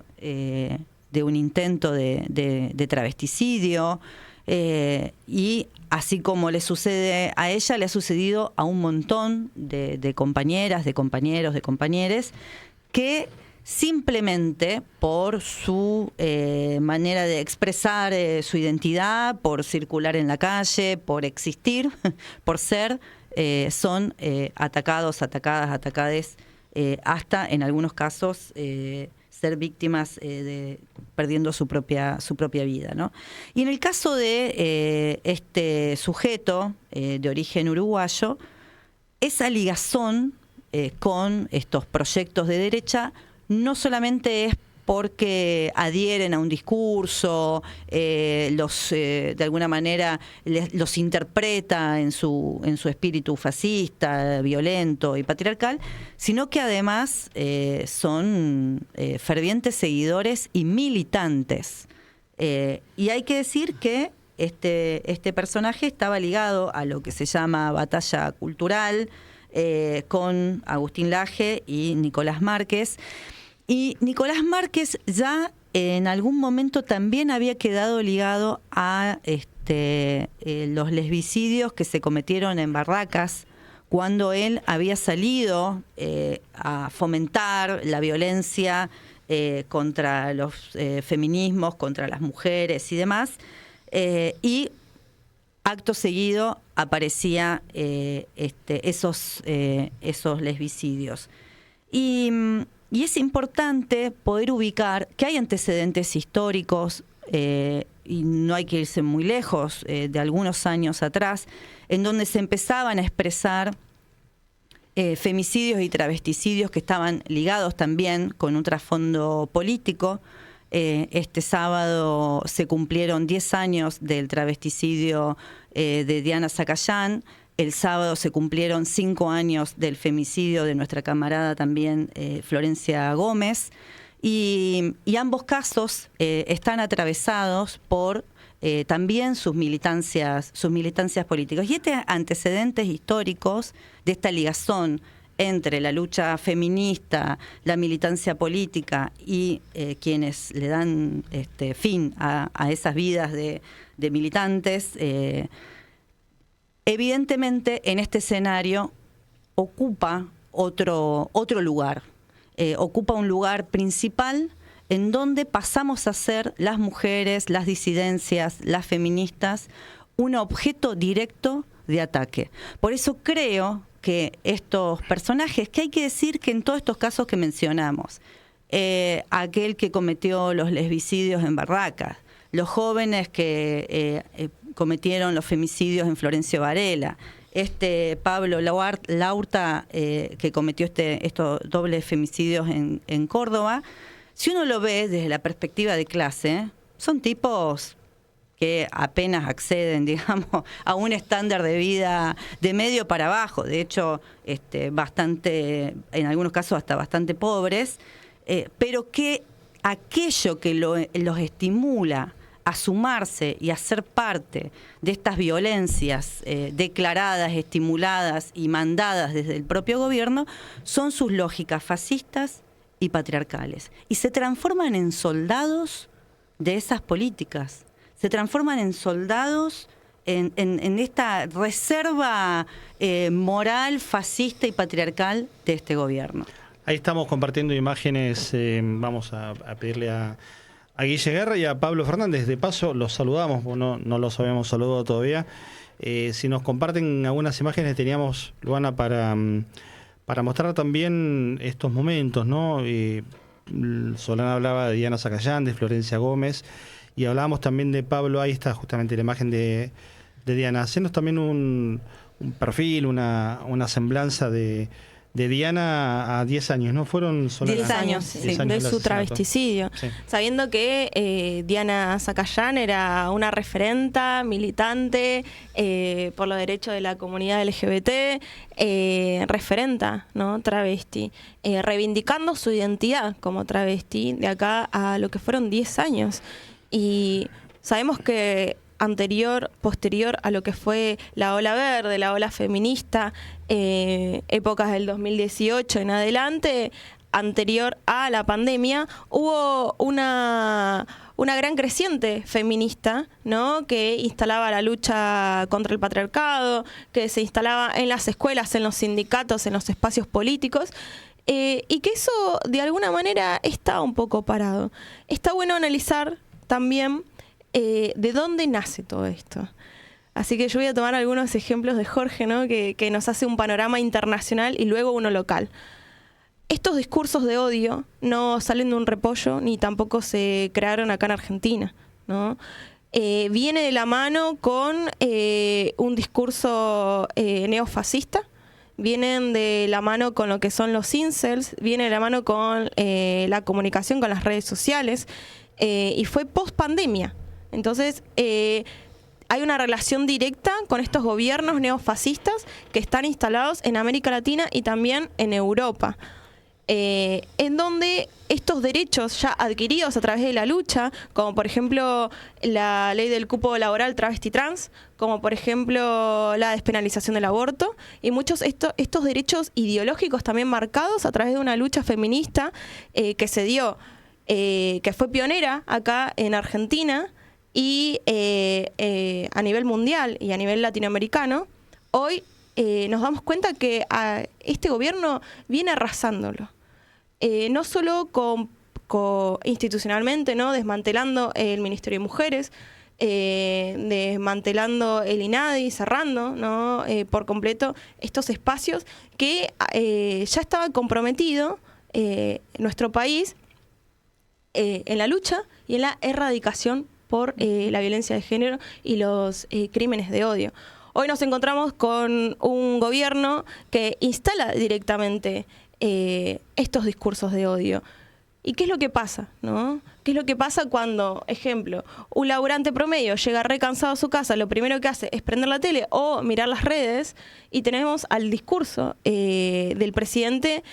un intento de travesticidio, y así como le sucede a ella, le ha sucedido a un montón de compañeras, de compañeros, de compañeres, que simplemente por su manera de expresar su identidad, por circular en la calle, por existir, por ser, son atacados, atacades, hasta en algunos casos ser víctimas perdiendo su propia vida, ¿no? Y en el caso de este sujeto de origen uruguayo, esa ligazón con estos proyectos de derecha no solamente es porque adhieren a un discurso, de alguna manera los interpreta en su espíritu fascista, violento y patriarcal, sino que además son fervientes seguidores y militantes. Y hay que decir que este personaje estaba ligado a lo que se llama batalla cultural, con Agustín Laje y Nicolás Márquez. Y Nicolás Márquez ya en algún momento también había quedado ligado a los lesbicidios que se cometieron en Barracas, cuando él había salido a fomentar la violencia contra los feminismos, contra las mujeres y demás, y acto seguido aparecía esos lesbicidios. Y es importante poder ubicar que hay antecedentes históricos, y no hay que irse muy lejos, de algunos años atrás, en donde se empezaban a expresar femicidios y travesticidios que estaban ligados también con un trasfondo político. Este sábado se cumplieron 10 años del travesticidio de Diana Zacayán. El sábado se cumplieron 5 años del femicidio de nuestra camarada también, Florencia Gómez. Y ambos casos están atravesados por también sus militancias políticas. Y antecedentes históricos de esta ligazón entre la lucha feminista, la militancia política y quienes le dan fin a esas vidas de militantes, evidentemente en este escenario ocupa otro lugar, ocupa un lugar principal en donde pasamos a ser las mujeres, las disidencias, las feministas, un objeto directo de ataque. Por eso creo que estos personajes, que hay que decir que en todos estos casos que mencionamos, aquel que cometió los lesbicidios en Barracas, los jóvenes que cometieron los femicidios en Florencio Varela, Pablo Laurta que cometió estos dobles femicidios en Córdoba, si uno lo ve desde la perspectiva de clase, son tipos que apenas acceden, digamos, a un estándar de vida de medio para abajo, de hecho, bastante, en algunos casos hasta bastante pobres, pero que aquello que los estimula a sumarse y a ser parte de estas violencias declaradas, estimuladas y mandadas desde el propio gobierno, son sus lógicas fascistas y patriarcales. Y se transforman en soldados de esas políticas, se transforman en soldados en esta reserva moral, fascista y patriarcal de este gobierno. Ahí estamos compartiendo imágenes, vamos a pedirle a Guille Guerra y a Pablo Fernández. De paso, los saludamos, no los habíamos saludado todavía. Si nos comparten algunas imágenes, teníamos, Luana, para mostrar también estos momentos, ¿no? Solana hablaba de Diana Zacayán, de Florencia Gómez, y hablábamos también de Pablo. Ahí está justamente la imagen de Diana. Hacenos también un perfil, una semblanza de Diana a 10 años, ¿no? Fueron solo 10 años, sí, de su travesticidio. Sí. Sabiendo que Diana Zacayán era una referenta, militante por los derechos de la comunidad LGBT, referenta, ¿no? Travesti, reivindicando su identidad como travesti de acá a lo que fueron 10 años. Y sabemos que posterior a lo que fue la ola verde, la ola feminista, épocas del 2018 en adelante, anterior a la pandemia, hubo una gran creciente feminista, ¿no? Que instalaba la lucha contra el patriarcado, que se instalaba en las escuelas, en los sindicatos, en los espacios políticos, y que eso de alguna manera está un poco parado. Está bueno analizar también de dónde nace todo esto. Así que yo voy a tomar algunos ejemplos de Jorge, ¿no? que nos hace un panorama internacional y luego uno local. Estos discursos de odio no salen de un repollo ni tampoco se crearon acá en Argentina, ¿no? Viene de la mano con un discurso neofascista, vienen de la mano con lo que son los incels, viene de la mano con la comunicación con las redes sociales, y fue post pandemia. Entonces, hay una relación directa con estos gobiernos neofascistas que están instalados en América Latina y también en Europa. en donde estos derechos ya adquiridos a través de la lucha, como por ejemplo la ley del cupo laboral travesti trans, como por ejemplo la despenalización del aborto, y muchos estos derechos ideológicos también marcados a través de una lucha feminista que se dio, que fue pionera acá en Argentina y a nivel mundial y a nivel latinoamericano. Hoy nos damos cuenta que este gobierno viene arrasándolo. No solo institucionalmente, ¿no? Desmantelando el Ministerio de Mujeres, desmantelando el INADI, cerrando, ¿no? Por completo estos espacios que ya estaba comprometido nuestro país en la lucha y en la erradicación por la violencia de género y los crímenes de odio. Hoy nos encontramos con un gobierno que instala directamente estos discursos de odio. ¿Y qué es lo que pasa, no? ¿Qué es lo que pasa cuando, ejemplo, un laburante promedio llega recansado a su casa, lo primero que hace es prender la tele o mirar las redes, y tenemos al discurso del presidente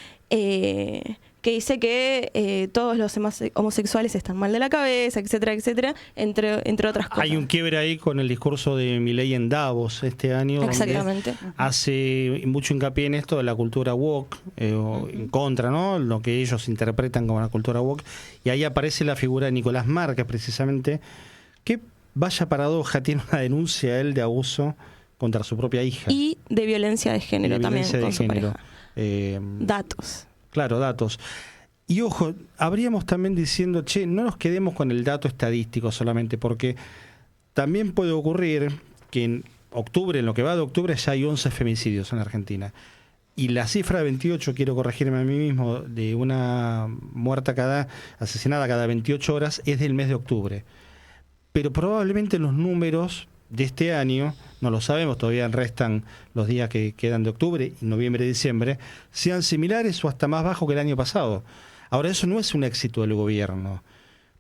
que dice que todos los homosexuales están mal de la cabeza, etcétera, etcétera, entre otras cosas. Hay un quiebre ahí con el discurso de Milei en Davos este año. Exactamente. Donde hace mucho hincapié en esto de la cultura woke, en contra, ¿no? Lo que ellos interpretan como la cultura woke. Y ahí aparece la figura de Nicolás Márquez, precisamente, que, vaya paradoja, tiene una denuncia él de abuso contra su propia hija. Y de violencia de género también con su pareja. Datos. Claro, datos. Y ojo, habríamos también diciendo, no nos quedemos con el dato estadístico solamente, porque también puede ocurrir que en octubre, en lo que va de octubre, ya hay 11 femicidios en la Argentina. Y la cifra de 28, quiero corregirme a mí mismo, de una asesinada cada 28 horas, es del mes de octubre. Pero probablemente los números de este año, no lo sabemos, todavía restan los días que quedan de octubre, noviembre y diciembre, sean similares o hasta más bajos que el año pasado. Ahora, eso no es un éxito del gobierno,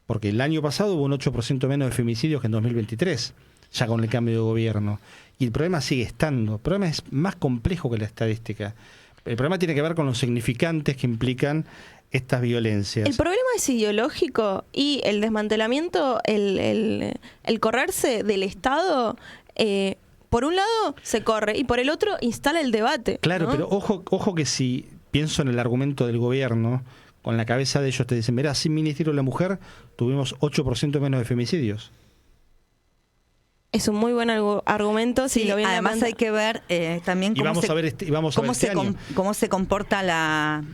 porque el año pasado hubo un 8% menos de femicidios que en 2023, ya con el cambio de gobierno. Y el problema sigue estando. El problema es más complejo que la estadística. El problema tiene que ver con los significantes que implican estas violencias. El problema es ideológico y el desmantelamiento, el correrse del Estado, por un lado se corre y por el otro instala el debate. Claro, ¿no? pero ojo que si pienso en el argumento del gobierno, con la cabeza de ellos te dicen, verá, sin Ministerio de la Mujer tuvimos 8% menos de femicidios. Es un muy buen argumento. Sí, además hay que ver también cómo se comporta la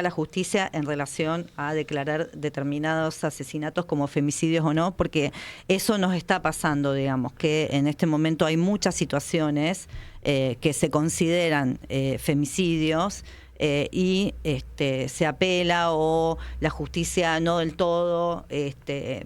justicia en relación a declarar determinados asesinatos como femicidios o no, porque eso nos está pasando, digamos, que en este momento hay muchas situaciones que se consideran femicidios. Y se apela o la justicia no del todo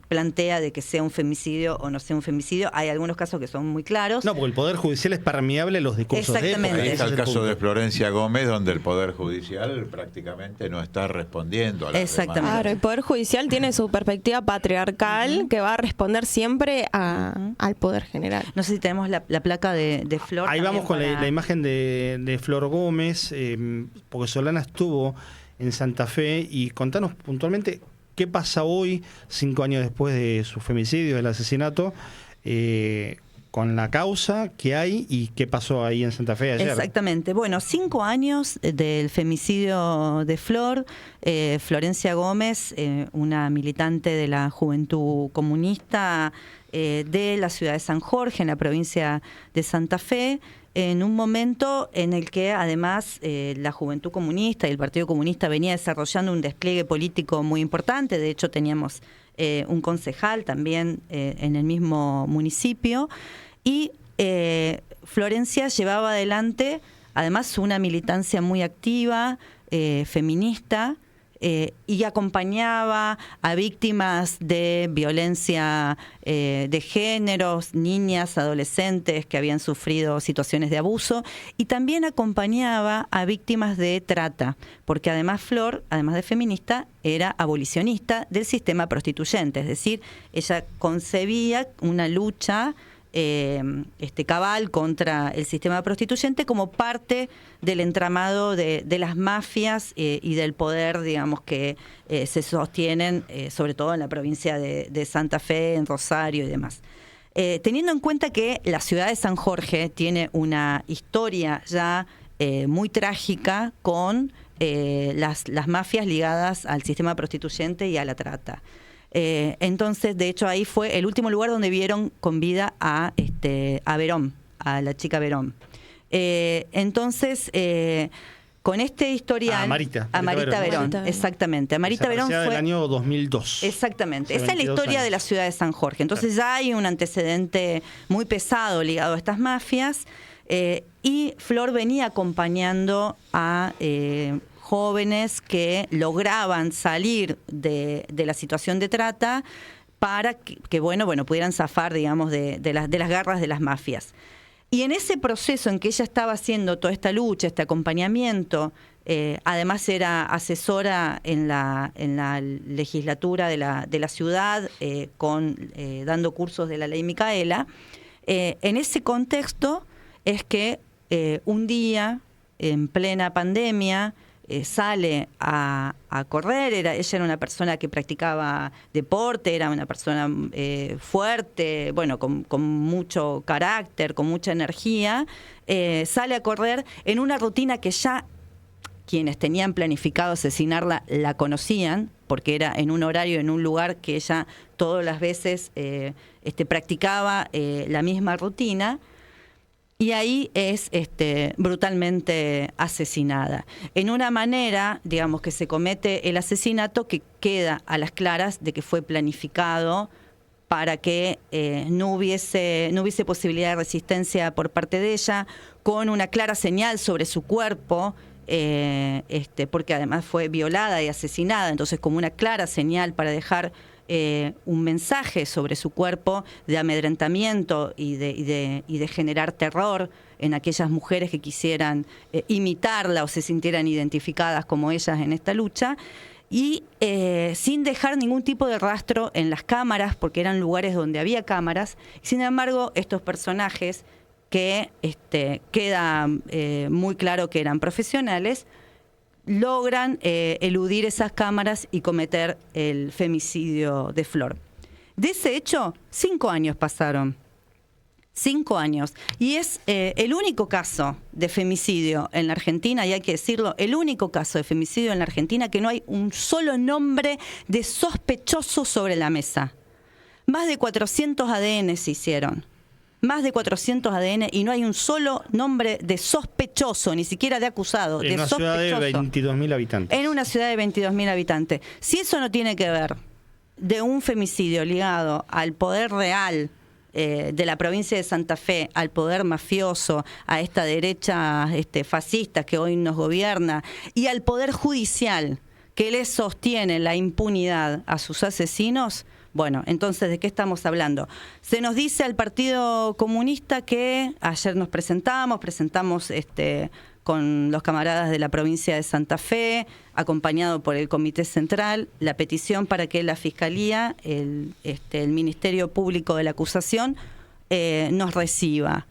plantea de que sea un femicidio o no sea un femicidio. Hay algunos casos que son muy claros. No, porque el Poder Judicial es permeable a los discursos de época. Ahí está el caso de Florencia Gómez, donde el Poder Judicial prácticamente no está respondiendo a la demanda. Claro, el Poder Judicial tiene su perspectiva patriarcal que va a responder siempre al Poder General. No sé si tenemos la placa de Flor. Ahí vamos con la imagen de Flor Gómez, porque Solana estuvo en Santa Fe, y contanos puntualmente qué pasa hoy, 5 años después de su femicidio, del asesinato, con la causa que hay y qué pasó ahí en Santa Fe ayer. Exactamente. Bueno, 5 años del femicidio de Flor. Florencia Gómez, una militante de la Juventud Comunista de la ciudad de San Jorge, en la provincia de Santa Fe, en un momento en el que además la Juventud Comunista y el Partido Comunista venía desarrollando un despliegue político muy importante. De hecho, teníamos un concejal también en el mismo municipio, y Florencia llevaba adelante además una militancia muy activa, feminista, y acompañaba a víctimas de violencia de géneros, niñas, adolescentes que habían sufrido situaciones de abuso, y también acompañaba a víctimas de trata, porque además Flor, además de feminista, era abolicionista del sistema prostituyente, es decir, ella concebía una lucha cabal contra el sistema prostituyente como parte del entramado de las mafias y del poder, digamos, que se sostienen sobre todo en la provincia de Santa Fe, en Rosario y demás. Teniendo en cuenta que la ciudad de San Jorge tiene una historia ya muy trágica con las mafias ligadas al sistema prostituyente y a la trata. Entonces, de hecho, ahí fue el último lugar donde vieron con vida a Verón, a la chica Verón. Entonces, con este historial... A Marita Verón, exactamente. A Marita Verón fue... del año 2002. Exactamente. Hace Esa es la historia años. de la ciudad de San Jorge. Entonces ya hay un antecedente muy pesado ligado a estas mafias y Flor venía acompañando a... jóvenes que lograban salir de la situación de trata para que pudieran zafar, digamos, de las garras de las mafias. Y en ese proceso en que ella estaba haciendo toda esta lucha, este acompañamiento, además era asesora en la legislatura de la ciudad, dando cursos de la ley Micaela, en ese contexto es que un día, en plena pandemia, sale a correr. Ella era una persona que practicaba deporte, era una persona fuerte, con mucho carácter, con mucha energía. Sale a correr en una rutina que ya quienes tenían planificado asesinarla la conocían, porque era en un horario, en un lugar que ella todas las veces practicaba la misma rutina. Y ahí es brutalmente asesinada. En una manera, digamos, que se comete el asesinato que queda a las claras de que fue planificado para que no hubiese posibilidad de resistencia por parte de ella, con una clara señal sobre su cuerpo, porque además fue violada y asesinada, entonces como una clara señal para dejar un mensaje sobre su cuerpo de amedrentamiento y de generar terror en aquellas mujeres que quisieran imitarla o se sintieran identificadas como ellas en esta lucha, y sin dejar ningún tipo de rastro en las cámaras, porque eran lugares donde había cámaras. Sin embargo, estos personajes que queda muy claro que eran profesionales, logran eludir esas cámaras y cometer el femicidio de Flor. De ese hecho, 5 años pasaron. 5 años. Y es el único caso de femicidio en la Argentina, y hay que decirlo, el único caso de femicidio en la Argentina que no hay un solo nombre de sospechoso sobre la mesa. Más de 400 ADN se hicieron. Más de 400 ADN y no hay un solo nombre de sospechoso, ni siquiera de acusado, en de una sospechoso. ciudad de 22.000 habitantes. En una ciudad de 22.000 habitantes. Si eso no tiene que ver de un femicidio ligado al poder real de la provincia de Santa Fe, al poder mafioso, a esta derecha fascista que hoy nos gobierna, y al poder judicial que le sostiene la impunidad a sus asesinos, bueno, entonces, ¿de qué estamos hablando? Se nos dice al Partido Comunista que ayer nos presentamos con los camaradas de la provincia de Santa Fe, acompañado por el Comité Central, la petición para que la Fiscalía, el Ministerio Público de la Acusación, nos reciba.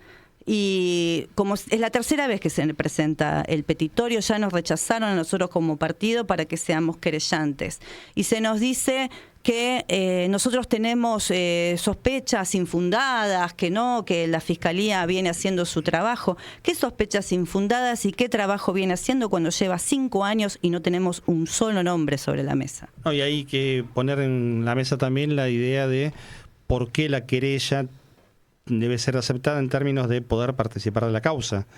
Y como es la tercera vez que se presenta el petitorio, ya nos rechazaron a nosotros como partido para que seamos querellantes. Y se nos dice que nosotros tenemos sospechas infundadas, que la Fiscalía viene haciendo su trabajo. ¿Qué sospechas infundadas y qué trabajo viene haciendo cuando lleva 5 años y no tenemos un solo nombre sobre la mesa? No, y hay que poner en la mesa también la idea de por qué la querella debe ser aceptada en términos de poder participar de la causa.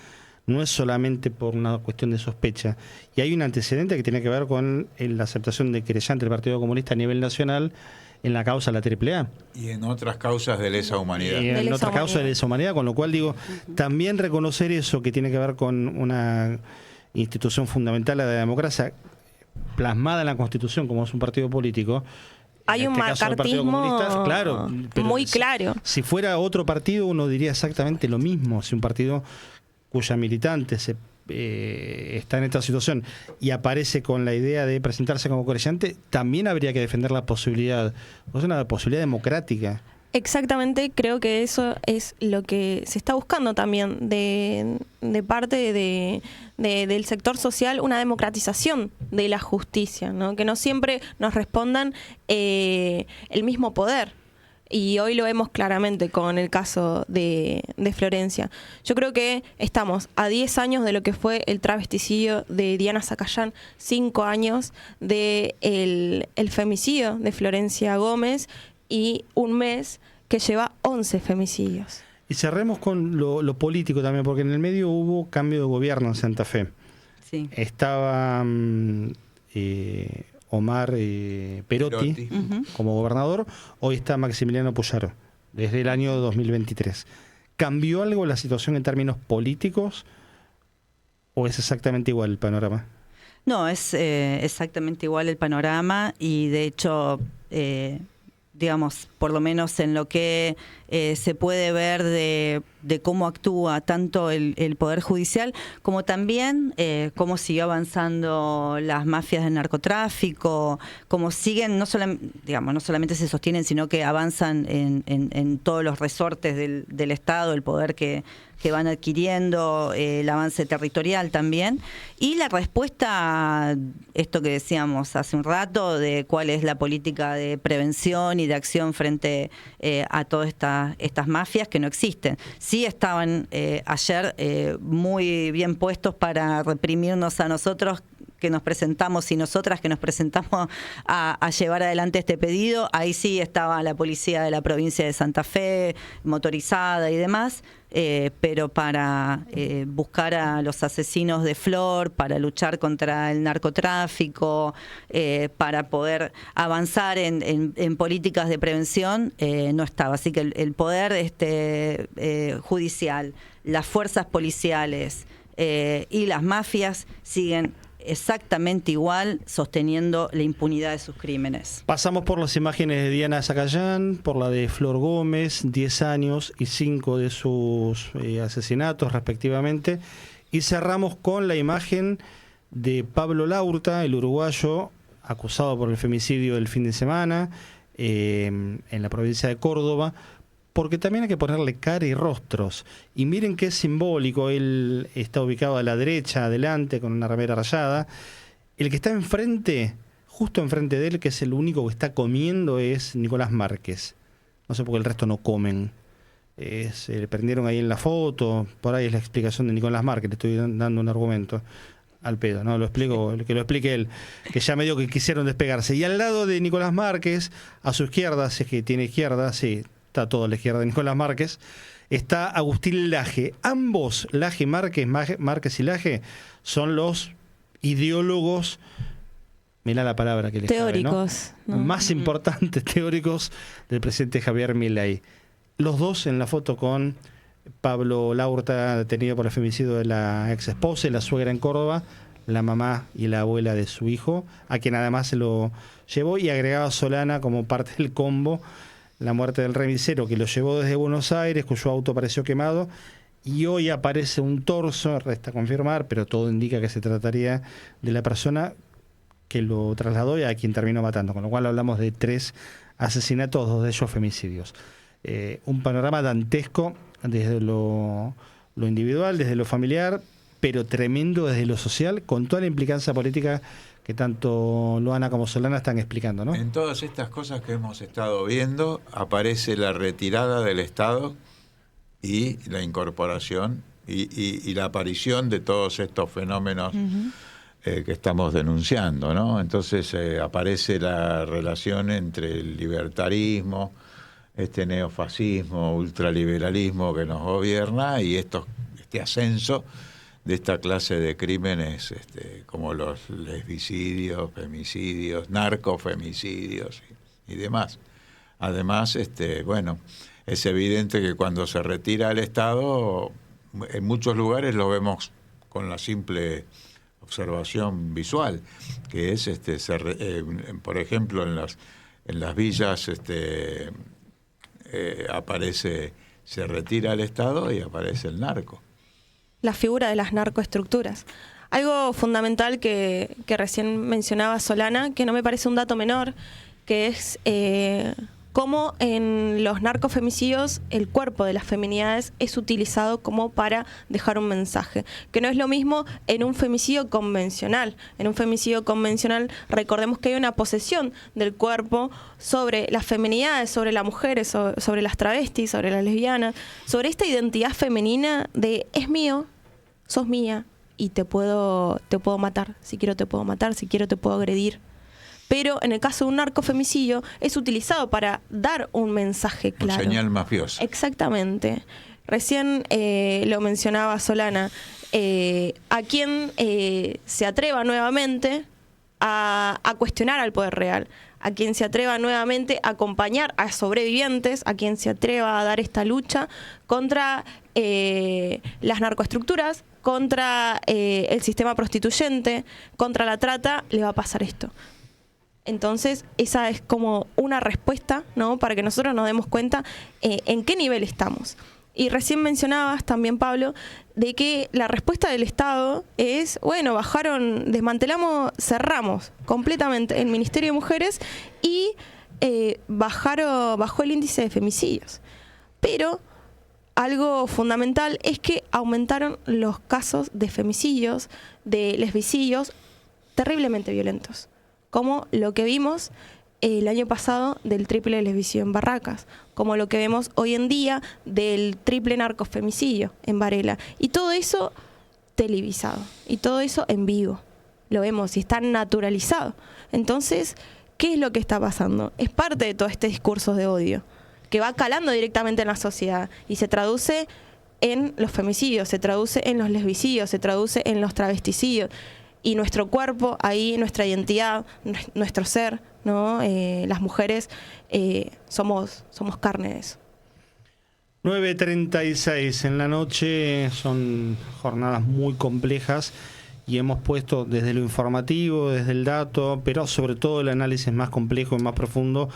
No es solamente por una cuestión de sospecha. Y hay un antecedente que tiene que ver con la aceptación de querellante del Partido Comunista a nivel nacional en la causa de la AAA. Y en otras causas de lesa humanidad. Y en otras causas de lesa humanidad, con lo cual digo, también reconocer eso que tiene que ver con una institución fundamental de la democracia, plasmada en la Constitución como es un partido político. Hay un macartismo claro, pero muy claro. Si fuera otro partido, uno diría exactamente lo mismo. Si un partido cuya militante está en esta situación y aparece con la idea de presentarse como querellante, también habría que defender la posibilidad, es una posibilidad democrática. Exactamente, creo que eso es lo que se está buscando también de parte del sector social, una democratización de la justicia, ¿no? Que no siempre nos respondan el mismo poder. Y hoy lo vemos claramente con el caso de Florencia. Yo creo que estamos a 10 años de lo que fue el travesticidio de Diana Zacayán, 5 años del el femicidio de Florencia Gómez, y un mes que lleva 11 femicidios. Y cerremos con lo político también, porque en el medio hubo cambio de gobierno en Santa Fe. Sí. Estaba Omar Perotti como gobernador, hoy está Maximiliano Puyaro, desde el año 2023. ¿Cambió algo la situación en términos políticos o es exactamente igual el panorama? No, es exactamente igual el panorama y de hecho, digamos, por lo menos en lo que se puede ver de cómo actúa tanto el Poder Judicial, como también cómo siguió avanzando las mafias del narcotráfico, cómo siguen, no solamente se sostienen, sino que avanzan en todos los resortes del Estado, el poder que van adquiriendo, el avance territorial también, y la respuesta a esto que decíamos hace un rato, de cuál es la política de prevención y de acción frente a todas estas mafias que no existen. Sí estaban ayer muy bien puestos para reprimirnos a nosotros, que nos presentamos y nosotras que nos presentamos a llevar adelante este pedido. Ahí sí estaba la policía de la provincia de Santa Fe, motorizada y demás, pero para buscar a los asesinos de Flor, para luchar contra el narcotráfico, para poder avanzar en políticas de prevención, no estaba. Así que el poder judicial, las fuerzas policiales y las mafias siguen exactamente igual, sosteniendo la impunidad de sus crímenes. Pasamos por las imágenes de Diana Zacayán, por la de Flor Gómez, 10 años y 5 de sus asesinatos respectivamente, y cerramos con la imagen de Pablo Laurta, el uruguayo acusado por el femicidio del fin de semana en la provincia de Córdoba, porque también hay que ponerle cara y rostros. Y miren qué simbólico, él está ubicado a la derecha, adelante, con una remera rayada. El que está enfrente, justo enfrente de él, que es el único que está comiendo, es Nicolás Márquez. No sé por qué el resto no comen. Se le prendieron ahí en la foto, por ahí es la explicación de Nicolás Márquez, le estoy dando un argumento al pedo, no lo explico, que lo explique él, que ya medio que quisieron despegarse. Y al lado de Nicolás Márquez, a su izquierda, si es que tiene izquierda, sí, está todo a la izquierda de Nicolás Márquez, está Agustín Laje. Ambos, Laje, Márquez y Laje, son los ideólogos, mirá la palabra que les teóricos, cabe, ¿no? Más importantes teóricos del presidente Javier Milei. Los dos en la foto con Pablo Laurta, detenido por el femicidio de la ex esposa y la suegra en Córdoba, la mamá y la abuela de su hijo, a quien además se lo llevó, y agregaba Solana como parte del combo la muerte del remisero que lo llevó desde Buenos Aires, cuyo auto apareció quemado, y hoy aparece un torso, resta confirmar, pero todo indica que se trataría de la persona que lo trasladó y a quien terminó matando, con lo cual hablamos de 3 asesinatos, 2 de ellos femicidios. Un panorama dantesco desde lo individual, desde lo familiar, pero tremendo desde lo social, con toda la implicancia política que tanto Luana como Solana están explicando, ¿no? En todas estas cosas que hemos estado viendo aparece la retirada del Estado y la incorporación y la aparición de todos estos fenómenos que estamos denunciando, ¿no? Entonces aparece la relación entre el libertarismo, este neofascismo, ultraliberalismo que nos gobierna y este ascenso de esta clase de crímenes como los lesbicidios, femicidios, narcofemicidios y demás. Además, bueno, es evidente que cuando se retira el Estado, en muchos lugares lo vemos con la simple observación visual, que es, por ejemplo, en las villas se retira el Estado y aparece el narco. La figura de las narcoestructuras. Algo fundamental que recién mencionaba Solana, que no me parece un dato menor, que es cómo en los narcofemicidios el cuerpo de las feminidades es utilizado como para dejar un mensaje, que no es lo mismo en un femicidio convencional. En un femicidio convencional recordemos que hay una posesión del cuerpo sobre las feminidades, sobre las mujeres, sobre las travestis, sobre las lesbianas, sobre esta identidad femenina de es mío, sos mía y te puedo matar, si quiero te puedo matar, si quiero te puedo agredir. Pero en el caso de un narcofemicidio es utilizado para dar un mensaje claro. Una señal mafiosa. Exactamente. Recién lo mencionaba Solana. A quien se atreva nuevamente a cuestionar al poder real, a quien se atreva nuevamente a acompañar a sobrevivientes, a quien se atreva a dar esta lucha contra las narcoestructuras, contra el sistema prostituyente, contra la trata, le va a pasar esto. Entonces, esa es como una respuesta, ¿no? Para que nosotros nos demos cuenta en qué nivel estamos. Y recién mencionabas también, Pablo, de que la respuesta del Estado es, bueno, cerramos completamente el Ministerio de Mujeres y bajó el índice de femicidios. Pero algo fundamental es que aumentaron los casos de femicidios, de lesbicidios terriblemente violentos, como lo que vimos el año pasado del triple lesbicidio en Barracas, como lo que vemos hoy en día del triple narcofemicidio en Varela. Y todo eso televisado, y todo eso en vivo. Lo vemos y está naturalizado. Entonces, ¿qué es lo que está pasando? Es parte de todo este discurso de odio, que va calando directamente en la sociedad y se traduce en los femicidios, se traduce en los lesbicidios, se traduce en los travesticidios. Y nuestro cuerpo, ahí nuestra identidad, nuestro ser, ¿no? Las mujeres somos carne de eso. 9:36 en la noche, son jornadas muy complejas y hemos puesto desde lo informativo, desde el dato, pero sobre todo el análisis más complejo y más profundo,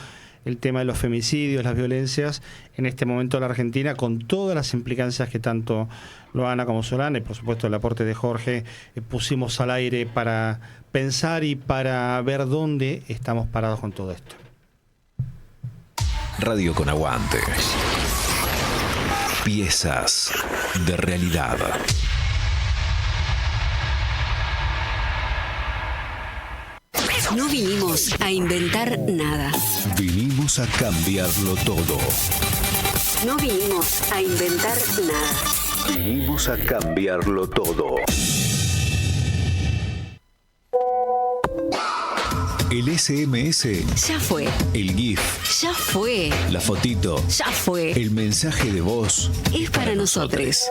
el tema de los femicidios, las violencias, en este momento de la Argentina, con todas las implicancias que tanto Loana como Solana, y por supuesto el aporte de Jorge, pusimos al aire para pensar y para ver dónde estamos parados con todo esto. Radio con Aguante. Piezas de realidad. No vinimos a inventar nada. Vinimos a cambiarlo todo. No vinimos a inventar nada. Vinimos a cambiarlo todo. El SMS ya fue. El GIF ya fue. La fotito ya fue. El mensaje de voz es para nosotros.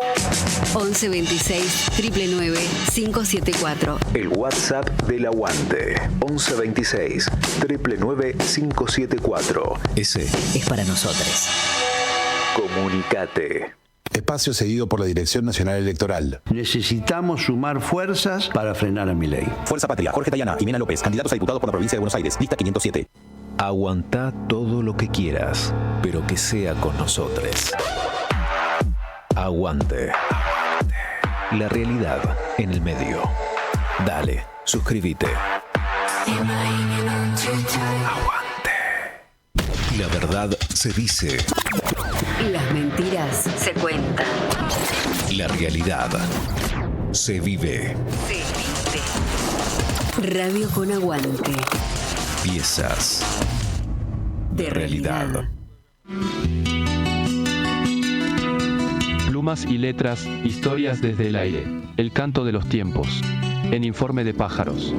11 26 999 574. El WhatsApp del Aguante. 11 26 999 574. Ese es para nosotros. Comunicate. Espacio cedido por la Dirección Nacional Electoral. Necesitamos sumar fuerzas para frenar a Milei. Fuerza Patria, Jorge Tayana y Mena López, candidatos a diputados por la provincia de Buenos Aires, lista 507. Aguantá todo lo que quieras, pero que sea con nosotros. Aguante. La realidad en el medio. Dale, suscríbete. Aguante. La verdad se dice. Las mentiras se cuentan. La realidad se vive. Radio con Aguante. Piezas de realidad. Plumas y letras, historias desde el aire. El canto de los tiempos. En Informe de Pájaros.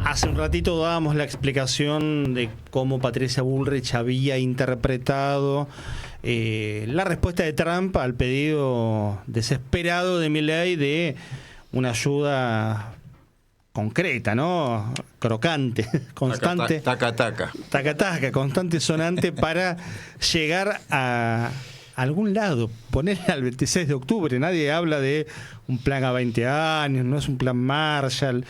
Hace un ratito dábamos la explicación de cómo Patricia Bullrich había interpretado la respuesta de Trump al pedido desesperado de Milei de una ayuda concreta, ¿no? Crocante, constante. Taca, constante, sonante para llegar a algún lado, ponerle al 26 de octubre. Nadie habla de un plan a 20 años, no es un plan Marshall.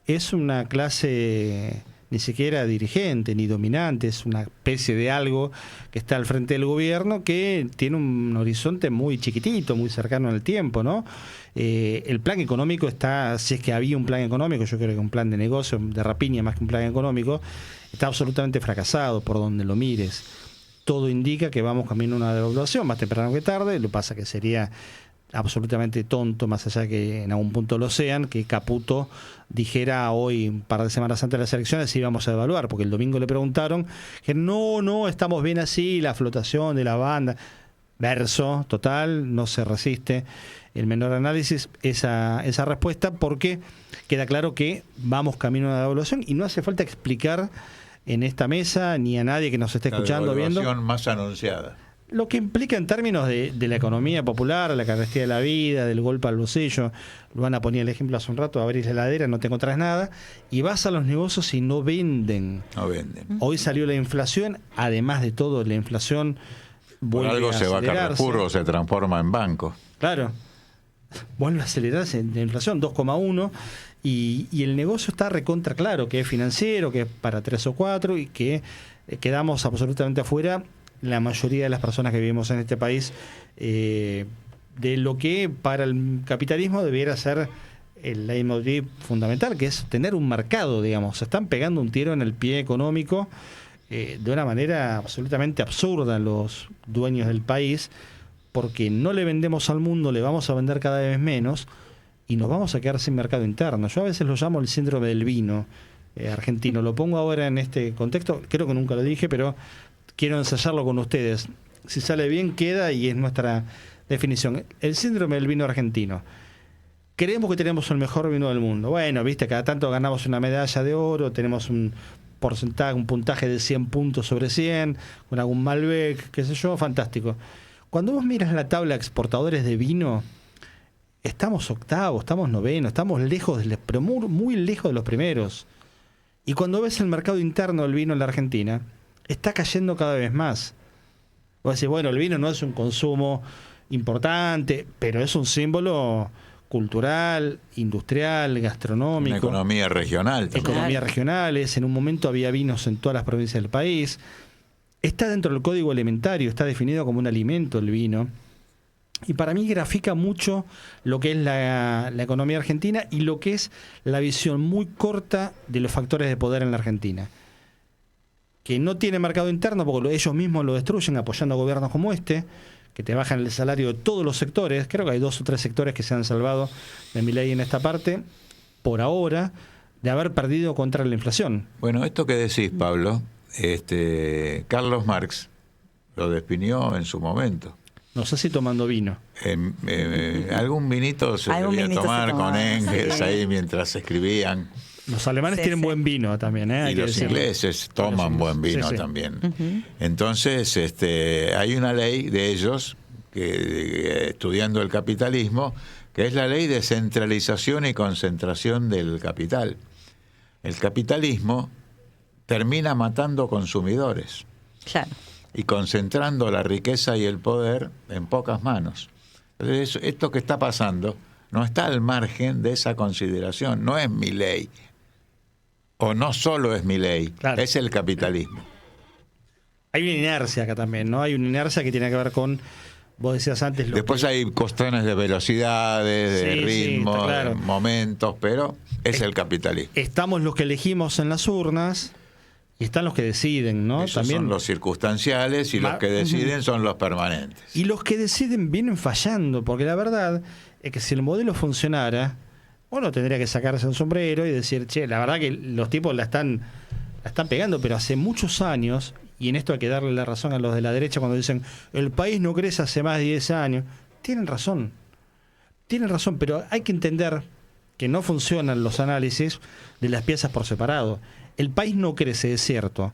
Es una clase ni siquiera dirigente ni dominante, es una especie de algo que está al frente del gobierno que tiene un horizonte muy chiquitito, muy cercano en el tiempo, ¿no? El plan económico está, si es que había un plan económico, yo creo que un plan de negocio, de rapiña más que un plan económico, está absolutamente fracasado por donde lo mires. Todo indica que vamos camino a una devaluación, más temprano que tarde. Lo que pasa que sería absolutamente tonto, más allá que en algún punto lo sean, que Caputo dijera hoy, un par de semanas antes de las elecciones, si íbamos a devaluar, porque el domingo le preguntaron, que no, estamos bien así, la flotación de la banda. Verso total, no se resiste el menor análisis esa respuesta, porque queda claro que vamos camino a una devaluación y no hace falta explicar en esta mesa ni a nadie que nos esté escuchando, viendo. La devaluación más anunciada. Lo que implica en términos de la economía popular, la carestía de la vida, del golpe al bolsillo. Luana ponía el ejemplo hace un rato, abrís la heladera, no te encontrás nada, y vas a los negocios y no venden. No venden. Hoy salió la inflación, además de todo, la inflación vuelve por algo se va a Carrefour o se transforma en banco. Claro, vuelve a acelerarse la inflación, 2,1, y el negocio está recontra claro, que es financiero, que es para 3 o 4, y que quedamos absolutamente afuera la mayoría de las personas que vivimos en este país de lo que para el capitalismo debiera ser el leitmotiv fundamental, que es tener un mercado, digamos. Se están pegando un tiro en el pie económico de una manera absolutamente absurda los dueños del país, porque no le vendemos al mundo, le vamos a vender cada vez menos y nos vamos a quedar sin mercado interno. Yo a veces lo llamo el síndrome del vino argentino. Lo pongo ahora en este contexto, creo que nunca lo dije, pero quiero ensayarlo con ustedes. Si sale bien, queda y es nuestra definición. El síndrome del vino argentino. Creemos que tenemos el mejor vino del mundo. Bueno, viste, cada tanto ganamos una medalla de oro, tenemos un porcentaje, un puntaje de 100 puntos sobre 100, con algún Malbec, qué sé yo, fantástico. Cuando vos miras la tabla de exportadores de vino, estamos octavos, estamos novenos, estamos lejos, pero muy lejos de los primeros. Y cuando ves el mercado interno del vino en la Argentina, está cayendo cada vez más. Vos decís, bueno, el vino no es un consumo importante, pero es un símbolo cultural, industrial, gastronómico. Una economía regional también. Economías regionales, en un momento había vinos en todas las provincias del país. Está dentro del código alimentario, está definido como un alimento el vino. Y para mí grafica mucho lo que es la economía argentina y lo que es la visión muy corta de los factores de poder en la Argentina. Que no tiene mercado interno porque ellos mismos lo destruyen apoyando a gobiernos como este, que te bajan el salario de todos los sectores. Creo que hay 2 o 3 sectores que se han salvado de Milei en esta parte, por ahora, de haber perdido contra la inflación. Bueno, esto que decís, Pablo, Carlos Marx lo definió en su momento. No sé si tomando vino. Algún vinito se debía tomar con Engels sí. ahí mientras escribían. Los alemanes tienen buen vino también, ¿eh? Y los ingleses toman buen vino también. Uh-huh. Entonces, hay una ley de ellos, que estudiando el capitalismo, que es la ley de centralización y concentración del capital. El capitalismo termina matando consumidores. Claro. Y concentrando la riqueza y el poder en pocas manos. Entonces, esto que está pasando no está al margen de esa consideración, no es Milei. O no solo es Milei, claro. Es el capitalismo. Hay una inercia acá también, ¿no? Hay una inercia que tiene que ver con, vos decías antes... Después hay cuestiones de velocidades, de ritmo, claro. De momentos, pero es el capitalismo. Estamos los que elegimos en las urnas y están los que deciden, ¿no? Esos también son los circunstanciales y los que deciden son los permanentes. Y los que deciden vienen fallando, porque la verdad es que si el modelo funcionara... Uno tendría que sacarse un sombrero y decir, che, la verdad que los tipos la están pegando, pero hace muchos años, y en esto hay que darle la razón a los de la derecha cuando dicen, el país no crece hace más de 10 años. Tienen razón, pero hay que entender que no funcionan los análisis de las piezas por separado. El país no crece, es cierto,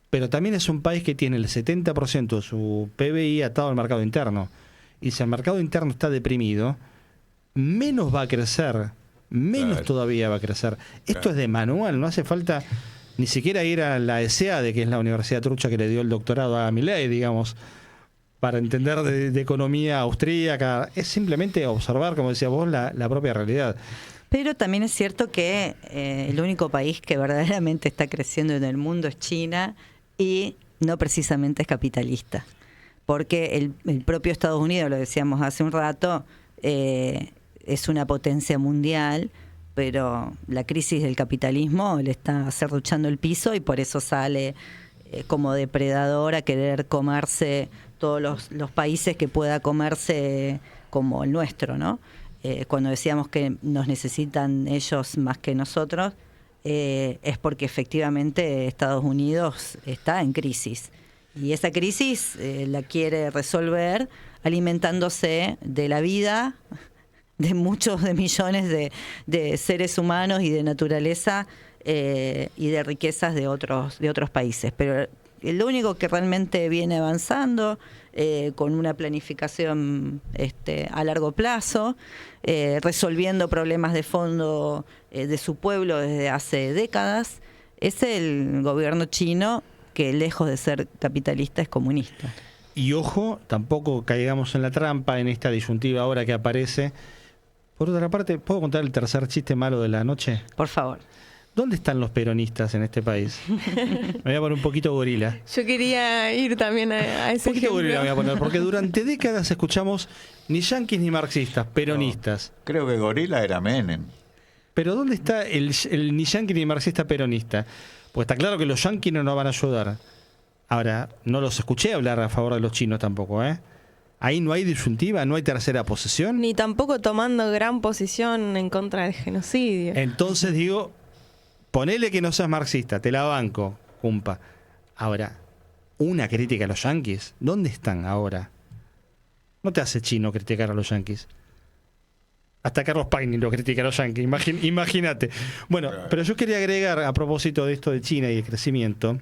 pero también es un país que tiene el 70% de su PBI atado al mercado interno. Y si el mercado interno está deprimido, menos va a crecer. Menos todavía va a crecer. Esto es de manual, no hace falta ni siquiera ir a la ESEADE, que es la universidad trucha que le dio el doctorado a Milei, digamos, para entender de economía austríaca. Es simplemente observar, como decía vos, la propia realidad. Pero también es cierto que el único país que verdaderamente está creciendo en el mundo es China y no precisamente es capitalista. Porque el propio Estados Unidos, lo decíamos hace un rato, es una potencia mundial, pero la crisis del capitalismo le está serruchando el piso y por eso sale como depredador a querer comerse todos los países que pueda comerse como el nuestro, ¿no? Cuando decíamos que nos necesitan ellos más que nosotros, es porque efectivamente Estados Unidos está en crisis. Y esa crisis la quiere resolver alimentándose de la vida de muchos de millones de seres humanos y de naturaleza y de riquezas de otros países. Pero lo único que realmente viene avanzando con una planificación a largo plazo, resolviendo problemas de fondo de su pueblo desde hace décadas, es el gobierno chino, que lejos de ser capitalista es comunista. Y ojo, tampoco caigamos en la trampa en esta disyuntiva ahora que aparece. Por otra parte, ¿puedo contar el tercer chiste malo de la noche? Por favor. ¿Dónde están los peronistas en este país? Me voy a poner un poquito gorila. Yo quería ir también a ese Un poquito ejemplo. gorila me voy a poner, porque durante décadas escuchamos ni yanquis ni marxistas, peronistas. No, creo que gorila era Menem. Pero ¿dónde está el ni yanqui ni marxista peronista? Pues está claro que los yanquis no nos van a ayudar. Ahora, no los escuché hablar a favor de los chinos tampoco, ¿eh? Ahí no hay disyuntiva, no hay tercera posición. Ni tampoco tomando gran posición en contra del genocidio. Entonces digo, ponele que no seas marxista, te la banco, cumpa. Ahora, una crítica a los yanquis, ¿dónde están ahora? No te hace chino criticar a los yanquis. Hasta Carlos Paine lo critica a los yanquis, imagínate. Bueno, pero yo quería agregar, a propósito de esto de China y el crecimiento,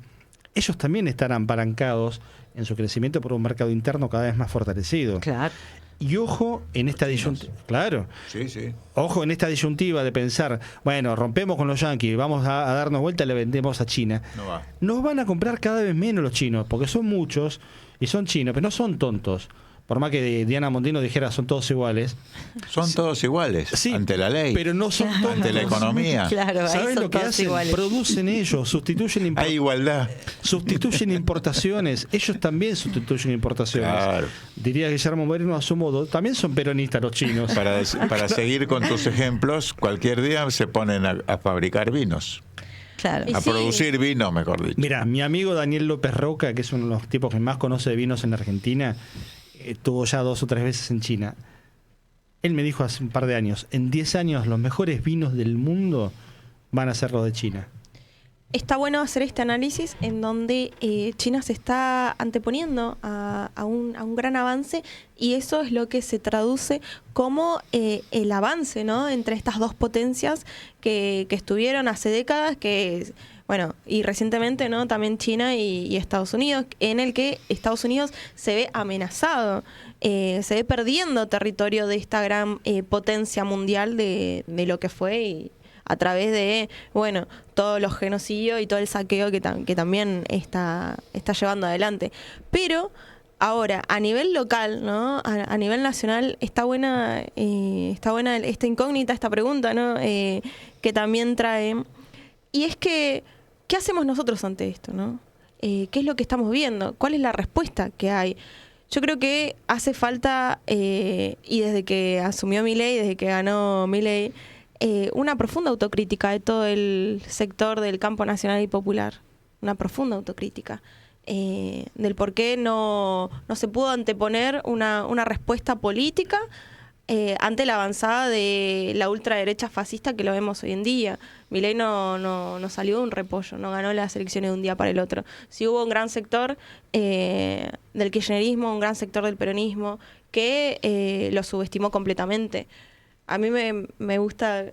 ellos también están apalancados en su crecimiento por un mercado interno cada vez más fortalecido. Claro. Y ojo en esta disyuntiva. Claro. Sí, sí. Ojo en esta disyuntiva de pensar, bueno, rompemos con los yanquis, vamos a darnos vuelta y le vendemos a China. No va. Nos van a comprar cada vez menos los chinos, porque son muchos y son chinos, pero no son tontos. Por más que Diana Mondino dijera son todos iguales. Son todos iguales, sí, ante la ley. Pero no son tontos. Ante la economía. Claro, ¿Sabes lo que hacen? Iguales. Producen ellos, sustituyen Hay igualdad. sustituyen importaciones. Ellos también sustituyen importaciones. Claro. Diría Guillermo Moreno a su modo. También son peronistas los chinos. Para seguir con tus ejemplos, cualquier día se ponen a fabricar vinos. Claro. A producir vino, mejor dicho. Mira, mi amigo Daniel López Roca, que es uno de los tipos que más conoce de vinos en la Argentina, estuvo ya 2 o 3 veces en China. Él me dijo hace un par de años, en 10 años los mejores vinos del mundo van a ser los de China. Está bueno hacer este análisis en donde China se está anteponiendo a un gran avance, y eso es lo que se traduce como el avance, ¿no?, entre estas dos potencias que estuvieron hace décadas, que bueno, y recientemente, ¿no?, también China y Estados Unidos, en el que Estados Unidos se ve amenazado, se ve perdiendo territorio de esta gran potencia mundial de lo que fue, y a través de, bueno, todos los genocidios y todo el saqueo que también está llevando adelante. Pero ahora, a nivel local, ¿no?, a nivel nacional, está buena esta incógnita, esta pregunta, ¿no?, que también trae. Y es que, ¿qué hacemos nosotros ante esto, no? ¿Qué es lo que estamos viendo? ¿Cuál es la respuesta que hay? Yo creo que hace falta, y desde que asumió Milei, desde que ganó Milei, una profunda autocrítica de todo el sector del campo nacional y popular. Una profunda autocrítica del por qué no se pudo anteponer una respuesta política ante la avanzada de la ultraderecha fascista que lo vemos hoy en día. Milei no salió de un repollo, no ganó las elecciones de un día para el otro. Sí hubo un gran sector del kirchnerismo, un gran sector del peronismo que lo subestimó completamente. A mí me gusta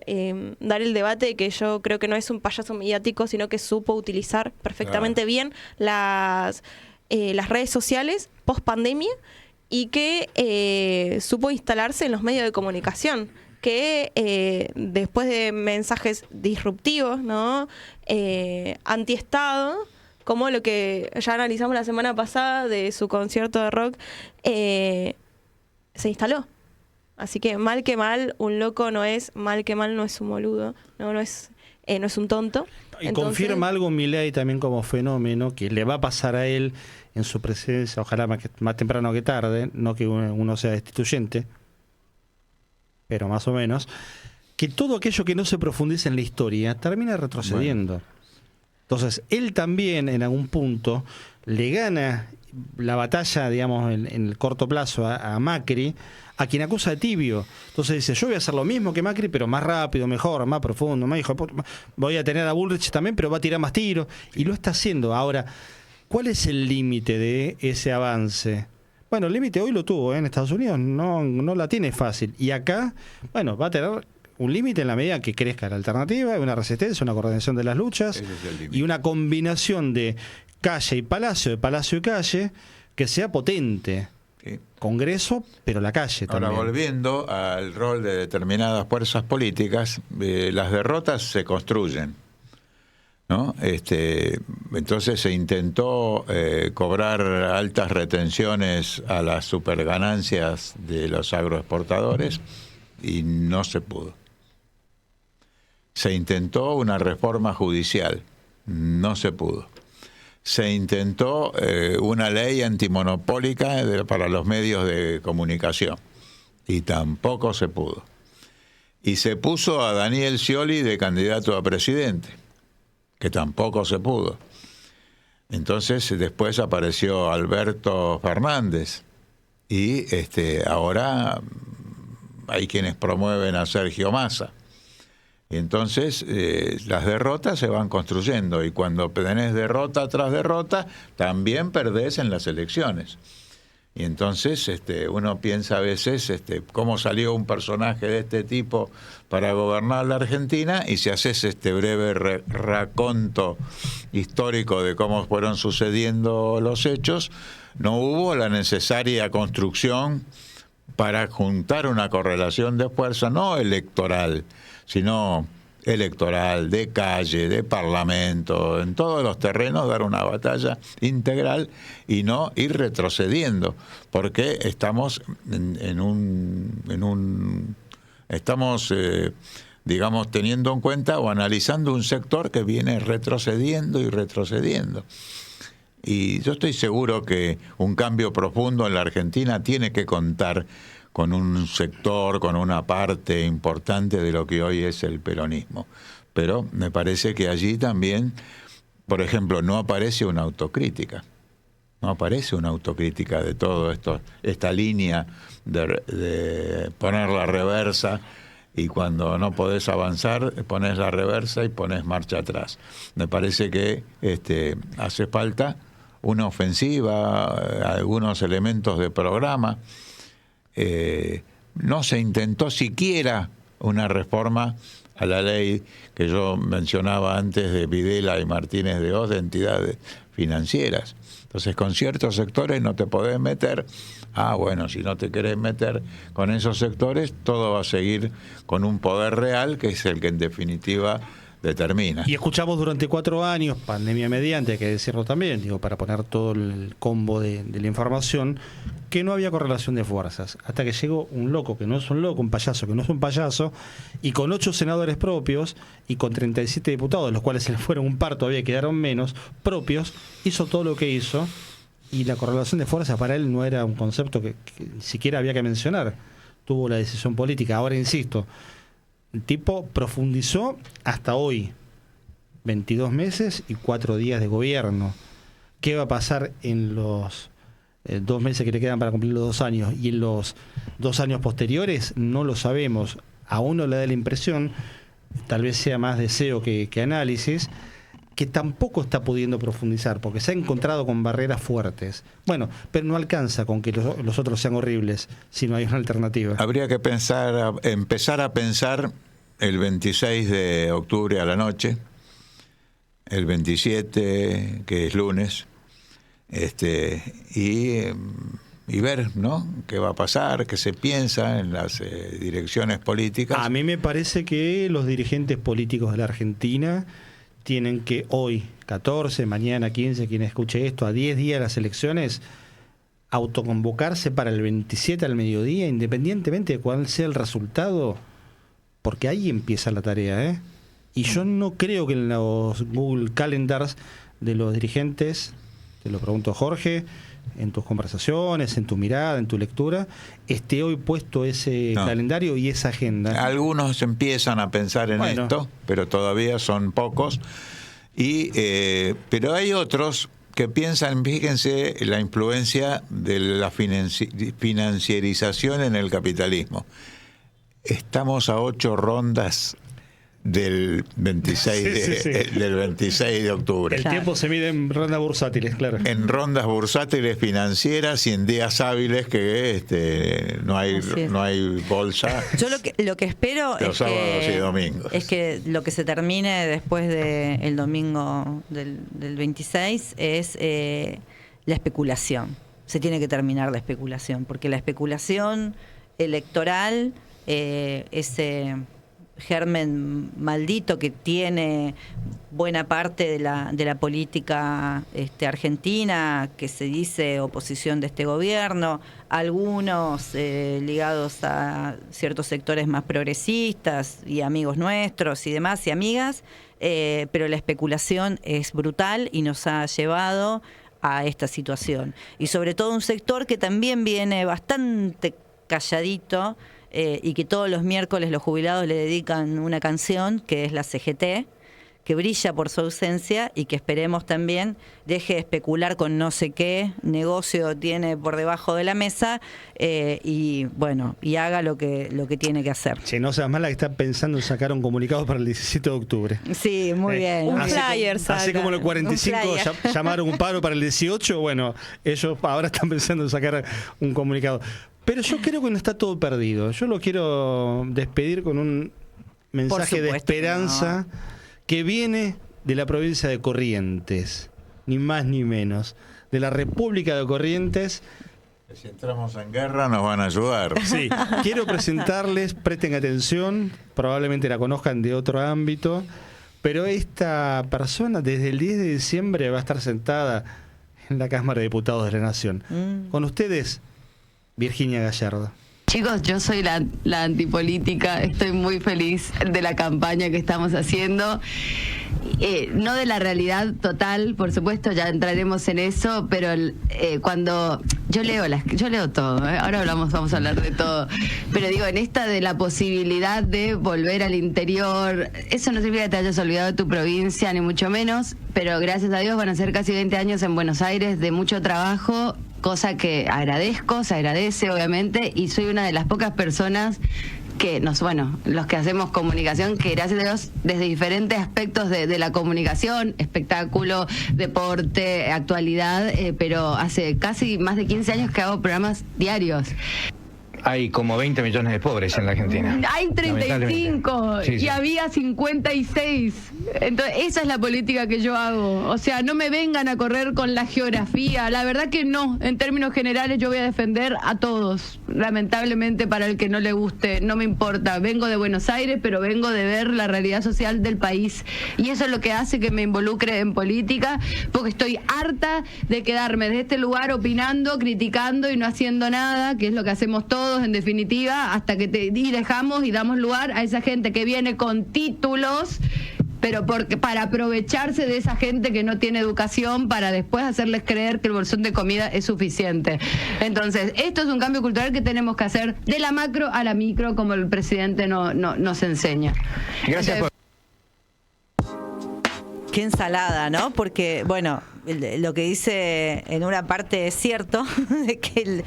dar el debate de que yo creo que no es un payaso mediático, sino que supo utilizar perfectamente bien las redes sociales post pandemia, y que supo instalarse en los medios de comunicación, que después de mensajes disruptivos, ¿no?, antiestado, como lo que ya analizamos la semana pasada de su concierto de rock, se instaló. Así que mal que mal, un loco no es, mal que mal no es un boludo, no es un tonto. Y Entonces, confirma algo Milei también como fenómeno, que le va a pasar a él en su presidencia, ojalá más temprano que tarde, no que uno sea destituyente, pero más o menos, que todo aquello que no se profundice en la historia termina retrocediendo. Bueno. Entonces, él también en algún punto le gana la batalla, digamos, en el corto plazo a Macri, a quien acusa de tibio. Entonces dice, yo voy a hacer lo mismo que Macri, pero más rápido, mejor, más profundo, más hijo de puta. Voy a tener a Bullrich también, pero va a tirar más tiros. Y lo está haciendo. Ahora, ¿cuál es el límite de ese avance? Bueno, el límite hoy lo tuvo, en Estados Unidos, no la tiene fácil. Y acá, bueno, va a tener un límite en la medida que crezca la alternativa, una resistencia, una coordinación de las luchas y una combinación de calle y palacio, de palacio y calle, que sea potente. Sí. Congreso, pero la calle también. Ahora, volviendo al rol de determinadas fuerzas políticas, las derrotas se construyen, ¿no? Entonces se intentó cobrar altas retenciones a las superganancias de los agroexportadores y no se pudo. Se intentó una reforma judicial, no se pudo. Se intentó una ley antimonopólica para los medios de comunicación y tampoco se pudo. Y se puso a Daniel Scioli de candidato a presidente, que tampoco se pudo. Entonces después apareció Alberto Fernández y ahora hay quienes promueven a Sergio Massa. Y entonces las derrotas se van construyendo y cuando tenés derrota tras derrota, también perdés en las elecciones. Y entonces uno piensa a veces cómo salió un personaje de este tipo para gobernar la Argentina, y si haces este breve raconto histórico de cómo fueron sucediendo los hechos, no hubo la necesaria construcción para juntar una correlación de fuerza, no electoral, sino electoral, de calle, de parlamento, en todos los terrenos dar una batalla integral y no ir retrocediendo, porque estamos estamos digamos teniendo en cuenta o analizando un sector que viene retrocediendo y retrocediendo. Y yo estoy seguro que un cambio profundo en la Argentina tiene que contar con un sector, con una parte importante de lo que hoy es el peronismo. Pero me parece que allí también, por ejemplo, no aparece una autocrítica. No aparece una autocrítica de todo esto, esta línea de poner la reversa, y cuando no podés avanzar, pones la reversa y pones marcha atrás. Me parece que hace falta una ofensiva, algunos elementos de programa. No se intentó siquiera una reforma a la ley que yo mencionaba antes de Videla y Martínez de Oz de entidades financieras. Entonces, con ciertos sectores no te podés meter. Bueno, si no te querés meter con esos sectores, todo va a seguir con un poder real, que es el que en definitiva determina. Y escuchamos durante 4 años, pandemia mediante, hay que decirlo también, para poner todo el combo de la información, que no había correlación de fuerzas, hasta que llegó un loco que no es un loco, un payaso que no es un payaso, y con 8 senadores propios y con 37 diputados, los cuales se le fueron un par, todavía quedaron menos, propios, hizo todo lo que hizo, y la correlación de fuerzas para él no era un concepto que ni siquiera había que mencionar. Tuvo la decisión política. Ahora insisto, el tipo profundizó hasta hoy, 22 meses y 4 días de gobierno. ¿Qué va a pasar en los 2 meses que le quedan para cumplir los 2 años y en los 2 años posteriores? No lo sabemos. A uno le da la impresión, tal vez sea más deseo que análisis, que tampoco está pudiendo profundizar, porque se ha encontrado con barreras fuertes. Bueno, pero no alcanza con que los otros sean horribles, si no hay una alternativa. Habría que empezar a pensar el 26 de octubre a la noche, el 27, que es lunes, y ver, ¿no?, qué va a pasar, qué se piensa en las direcciones políticas. A mí me parece que los dirigentes políticos de la Argentina tienen que hoy, 14, mañana 15, quien escuche esto, a 10 días de las elecciones, autoconvocarse para el 27 al mediodía, independientemente de cuál sea el resultado, porque ahí empieza la tarea, ¿eh? Y yo no creo que en los Google Calendars de los dirigentes, te lo pregunto Jorge, en tus conversaciones, en tu mirada, en tu lectura, esté hoy puesto ese calendario y esa agenda. Algunos empiezan a pensar en esto, pero todavía son pocos. Pero hay otros que piensan, fíjense, la influencia de la financiarización en el capitalismo. Estamos a 8 rondas del 26 del 26 de octubre. El tiempo se mide en rondas bursátiles, claro. En rondas bursátiles financieras y en días hábiles que no hay bolsa. Yo lo que espero los sábados y domingos. Es que lo que se termine después del domingo del 26 es la especulación. Se tiene que terminar la especulación, porque la especulación electoral, ese germen maldito que tiene buena parte de la política argentina, que se dice oposición de este gobierno, algunos ligados a ciertos sectores más progresistas y amigos nuestros y demás y amigas, pero la especulación es brutal y nos ha llevado a esta situación. Y sobre todo un sector que también viene bastante calladito, y que todos los miércoles los jubilados le dedican una canción, que es la CGT, que brilla por su ausencia y que esperemos también deje de especular con no sé qué negocio tiene por debajo de la mesa, y haga lo que tiene que hacer. Che, no seas mala que está pensando en sacar un comunicado para el 17 de octubre. Sí, muy bien. Un flyer, así como los 45 llamaron un paro para el 18, bueno, ellos ahora están pensando en sacar un comunicado. Pero yo creo que no está todo perdido. Yo lo quiero despedir con un mensaje de esperanza que viene de la provincia de Corrientes, ni más ni menos, de la República de Corrientes. Si entramos en guerra nos van a ayudar. Sí, quiero presentarles, presten atención, probablemente la conozcan de otro ámbito, pero esta persona desde el 10 de diciembre va a estar sentada en la Cámara de Diputados de la Nación. Con ustedes, Virginia Gallardo. Chicos, yo soy la antipolítica, estoy muy feliz de la campaña que estamos haciendo. No de la realidad total, por supuesto, ya entraremos en eso, pero cuando yo leo todo, ahora vamos a hablar de todo, pero digo, en esta de la posibilidad de volver al interior, eso no significa que te hayas olvidado de tu provincia, ni mucho menos, pero gracias a Dios van a ser casi 20 años en Buenos Aires de mucho trabajo, cosa que agradezco, se agradece obviamente, y soy una de las pocas personas que los que hacemos comunicación, que gracias a Dios desde diferentes aspectos de la comunicación, espectáculo, deporte, actualidad, pero hace casi más de 15 años que hago programas diarios. Hay como 20 millones de pobres en la Argentina. Hay 35 y había 56. Entonces, esa es la política que yo hago. O sea, no me vengan a correr con la geografía. La verdad que no. En términos generales, yo voy a defender a todos. Lamentablemente, para el que no le guste, no me importa. Vengo de Buenos Aires, pero vengo de ver la realidad social del país. Y eso es lo que hace que me involucre en política, porque estoy harta de quedarme de este lugar opinando, criticando y no haciendo nada, que es lo que hacemos todos, en definitiva, hasta que dejamos y damos lugar a esa gente que viene con títulos, pero para aprovecharse de esa gente que no tiene educación, para después hacerles creer que el bolsón de comida es suficiente. Entonces, esto es un cambio cultural que tenemos que hacer de la macro a la micro, como el presidente nos enseña. Gracias por... Qué ensalada, ¿no? Porque, bueno, lo que dice en una parte es cierto, de que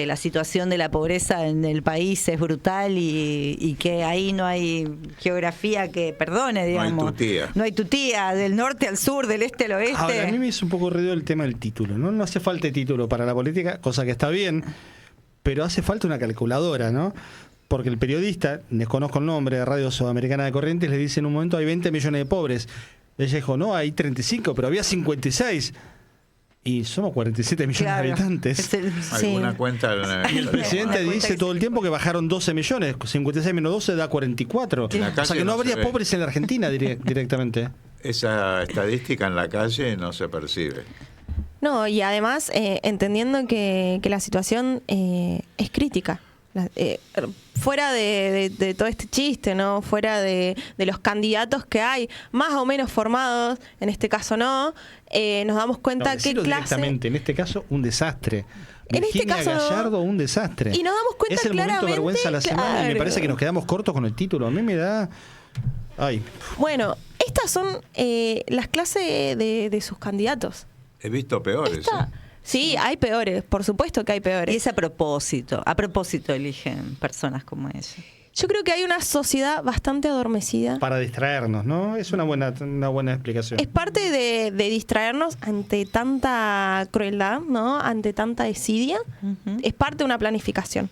la situación de la pobreza en el país es brutal y que ahí no hay geografía que perdone, digamos. No hay tutía, del norte al sur, del este al oeste. Ahora, a mí me hizo un poco ruido el tema del título, ¿no? No hace falta título para la política, cosa que está bien, pero hace falta una calculadora, ¿no? Porque el periodista, desconozco el nombre, de Radio Sudamericana de Corrientes, le dice en un momento hay 20 millones de pobres. Ella dijo, no, hay 35, pero había 56. Y somos 47 millones de habitantes. ¿Alguna cuenta? Y el presidente dice todo el tiempo que bajaron 12 millones. 56 menos 12 da 44. O sea que no habría pobres en la Argentina directamente. Esa estadística en la calle no se percibe. No, y además entendiendo que la situación es crítica. Fuera de todo este chiste, ¿no? Fuera de los candidatos que hay, más o menos formados, en este caso no, nos damos cuenta que directamente, en este caso, un desastre. En Virginia este caso, Gallardo, un desastre. Y nos damos cuenta es el claramente, momento de vergüenza de la semana y me parece que nos quedamos cortos con el título. A mí me da... Ay. Bueno, estas son las clases de sus candidatos. He visto peores. Sí, hay peores, por supuesto que hay peores. Y es a propósito eligen personas como ella. Yo creo que hay una sociedad bastante adormecida. Para distraernos, ¿no? Es una buena explicación. Es parte de distraernos ante tanta crueldad, ¿no? Ante tanta desidia. Es parte de una planificación.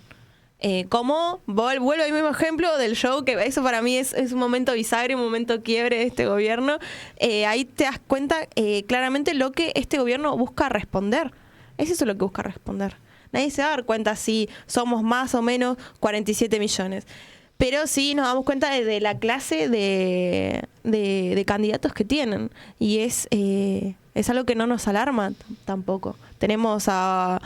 Como vuelvo al mismo ejemplo del show, que eso para mí es un momento bisagra, un momento quiebre de este gobierno. Ahí te das cuenta claramente lo que este gobierno busca responder. Es eso lo que busca responder. Nadie se va a dar cuenta si somos más o menos 47 millones. Pero sí nos damos cuenta de la clase de candidatos que tienen. Y es algo que no nos alarma tampoco. Tenemos a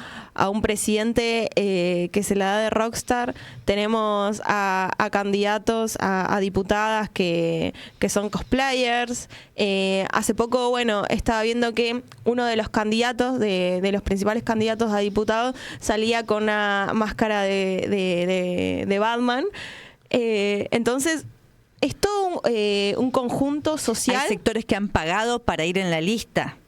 un presidente que se la da de rockstar. Tenemos a candidatos, a diputadas que son cosplayers. Hace poco, estaba viendo que uno de los candidatos, de los principales candidatos a diputados, salía con una máscara de Batman. Entonces, es todo un conjunto social. Hay sectores que han pagado para ir en la lista.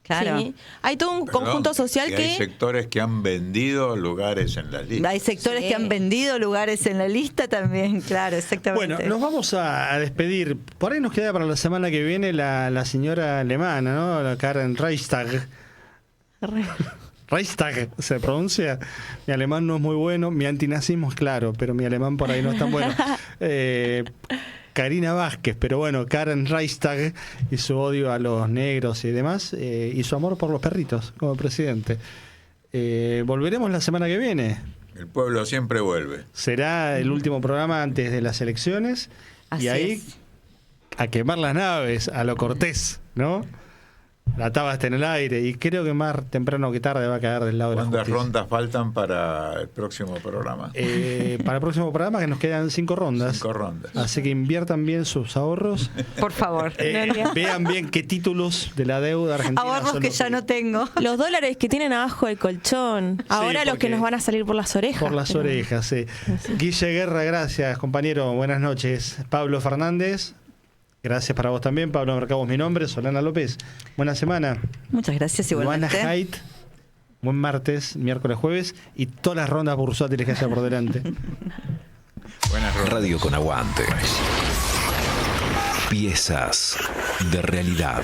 Claro. Sí. Hay todo un conjunto social que... Hay sectores que han vendido lugares en la lista. Hay sectores que han vendido lugares en la lista también, claro, exactamente. Bueno, nos vamos a despedir. Por ahí nos queda para la semana que viene la señora alemana, ¿no? La Karen Reichstag. Reichstag se pronuncia. Mi alemán no es muy bueno, mi antinazismo es claro, pero mi alemán por ahí no es tan bueno. Karina Vázquez, pero bueno, Karen Reichstag y su odio a los negros y demás, y su amor por los perritos como presidente. Volveremos la semana que viene. El pueblo siempre vuelve. Será el último programa antes de las elecciones. Así y ahí es. A quemar las naves, a lo Cortés, ¿no? La taba está en el aire y creo que más temprano que tarde va a caer del lado de la justicia. ¿Cuántas rondas faltan para el próximo programa? Para el próximo programa que nos quedan 5 rondas. 5 rondas. Así que inviertan bien sus ahorros. Por favor. Vean bien qué títulos de la deuda argentina ahorros son que los ya no tengo. Los dólares que tienen abajo del colchón. Ahora los que nos van a salir por las orejas. Por las orejas, sí. Guille Guerra, gracias, compañero. Buenas noches. Pablo Fernández. Gracias para vos también, Pablo Mercado es mi nombre, Solana López. Buena semana. Muchas gracias igualmente. Luana Haidt, buen martes, miércoles, jueves y todas las rondas bursátiles que haya por delante. Buenas rondas. Radio con aguante. Piezas de realidad.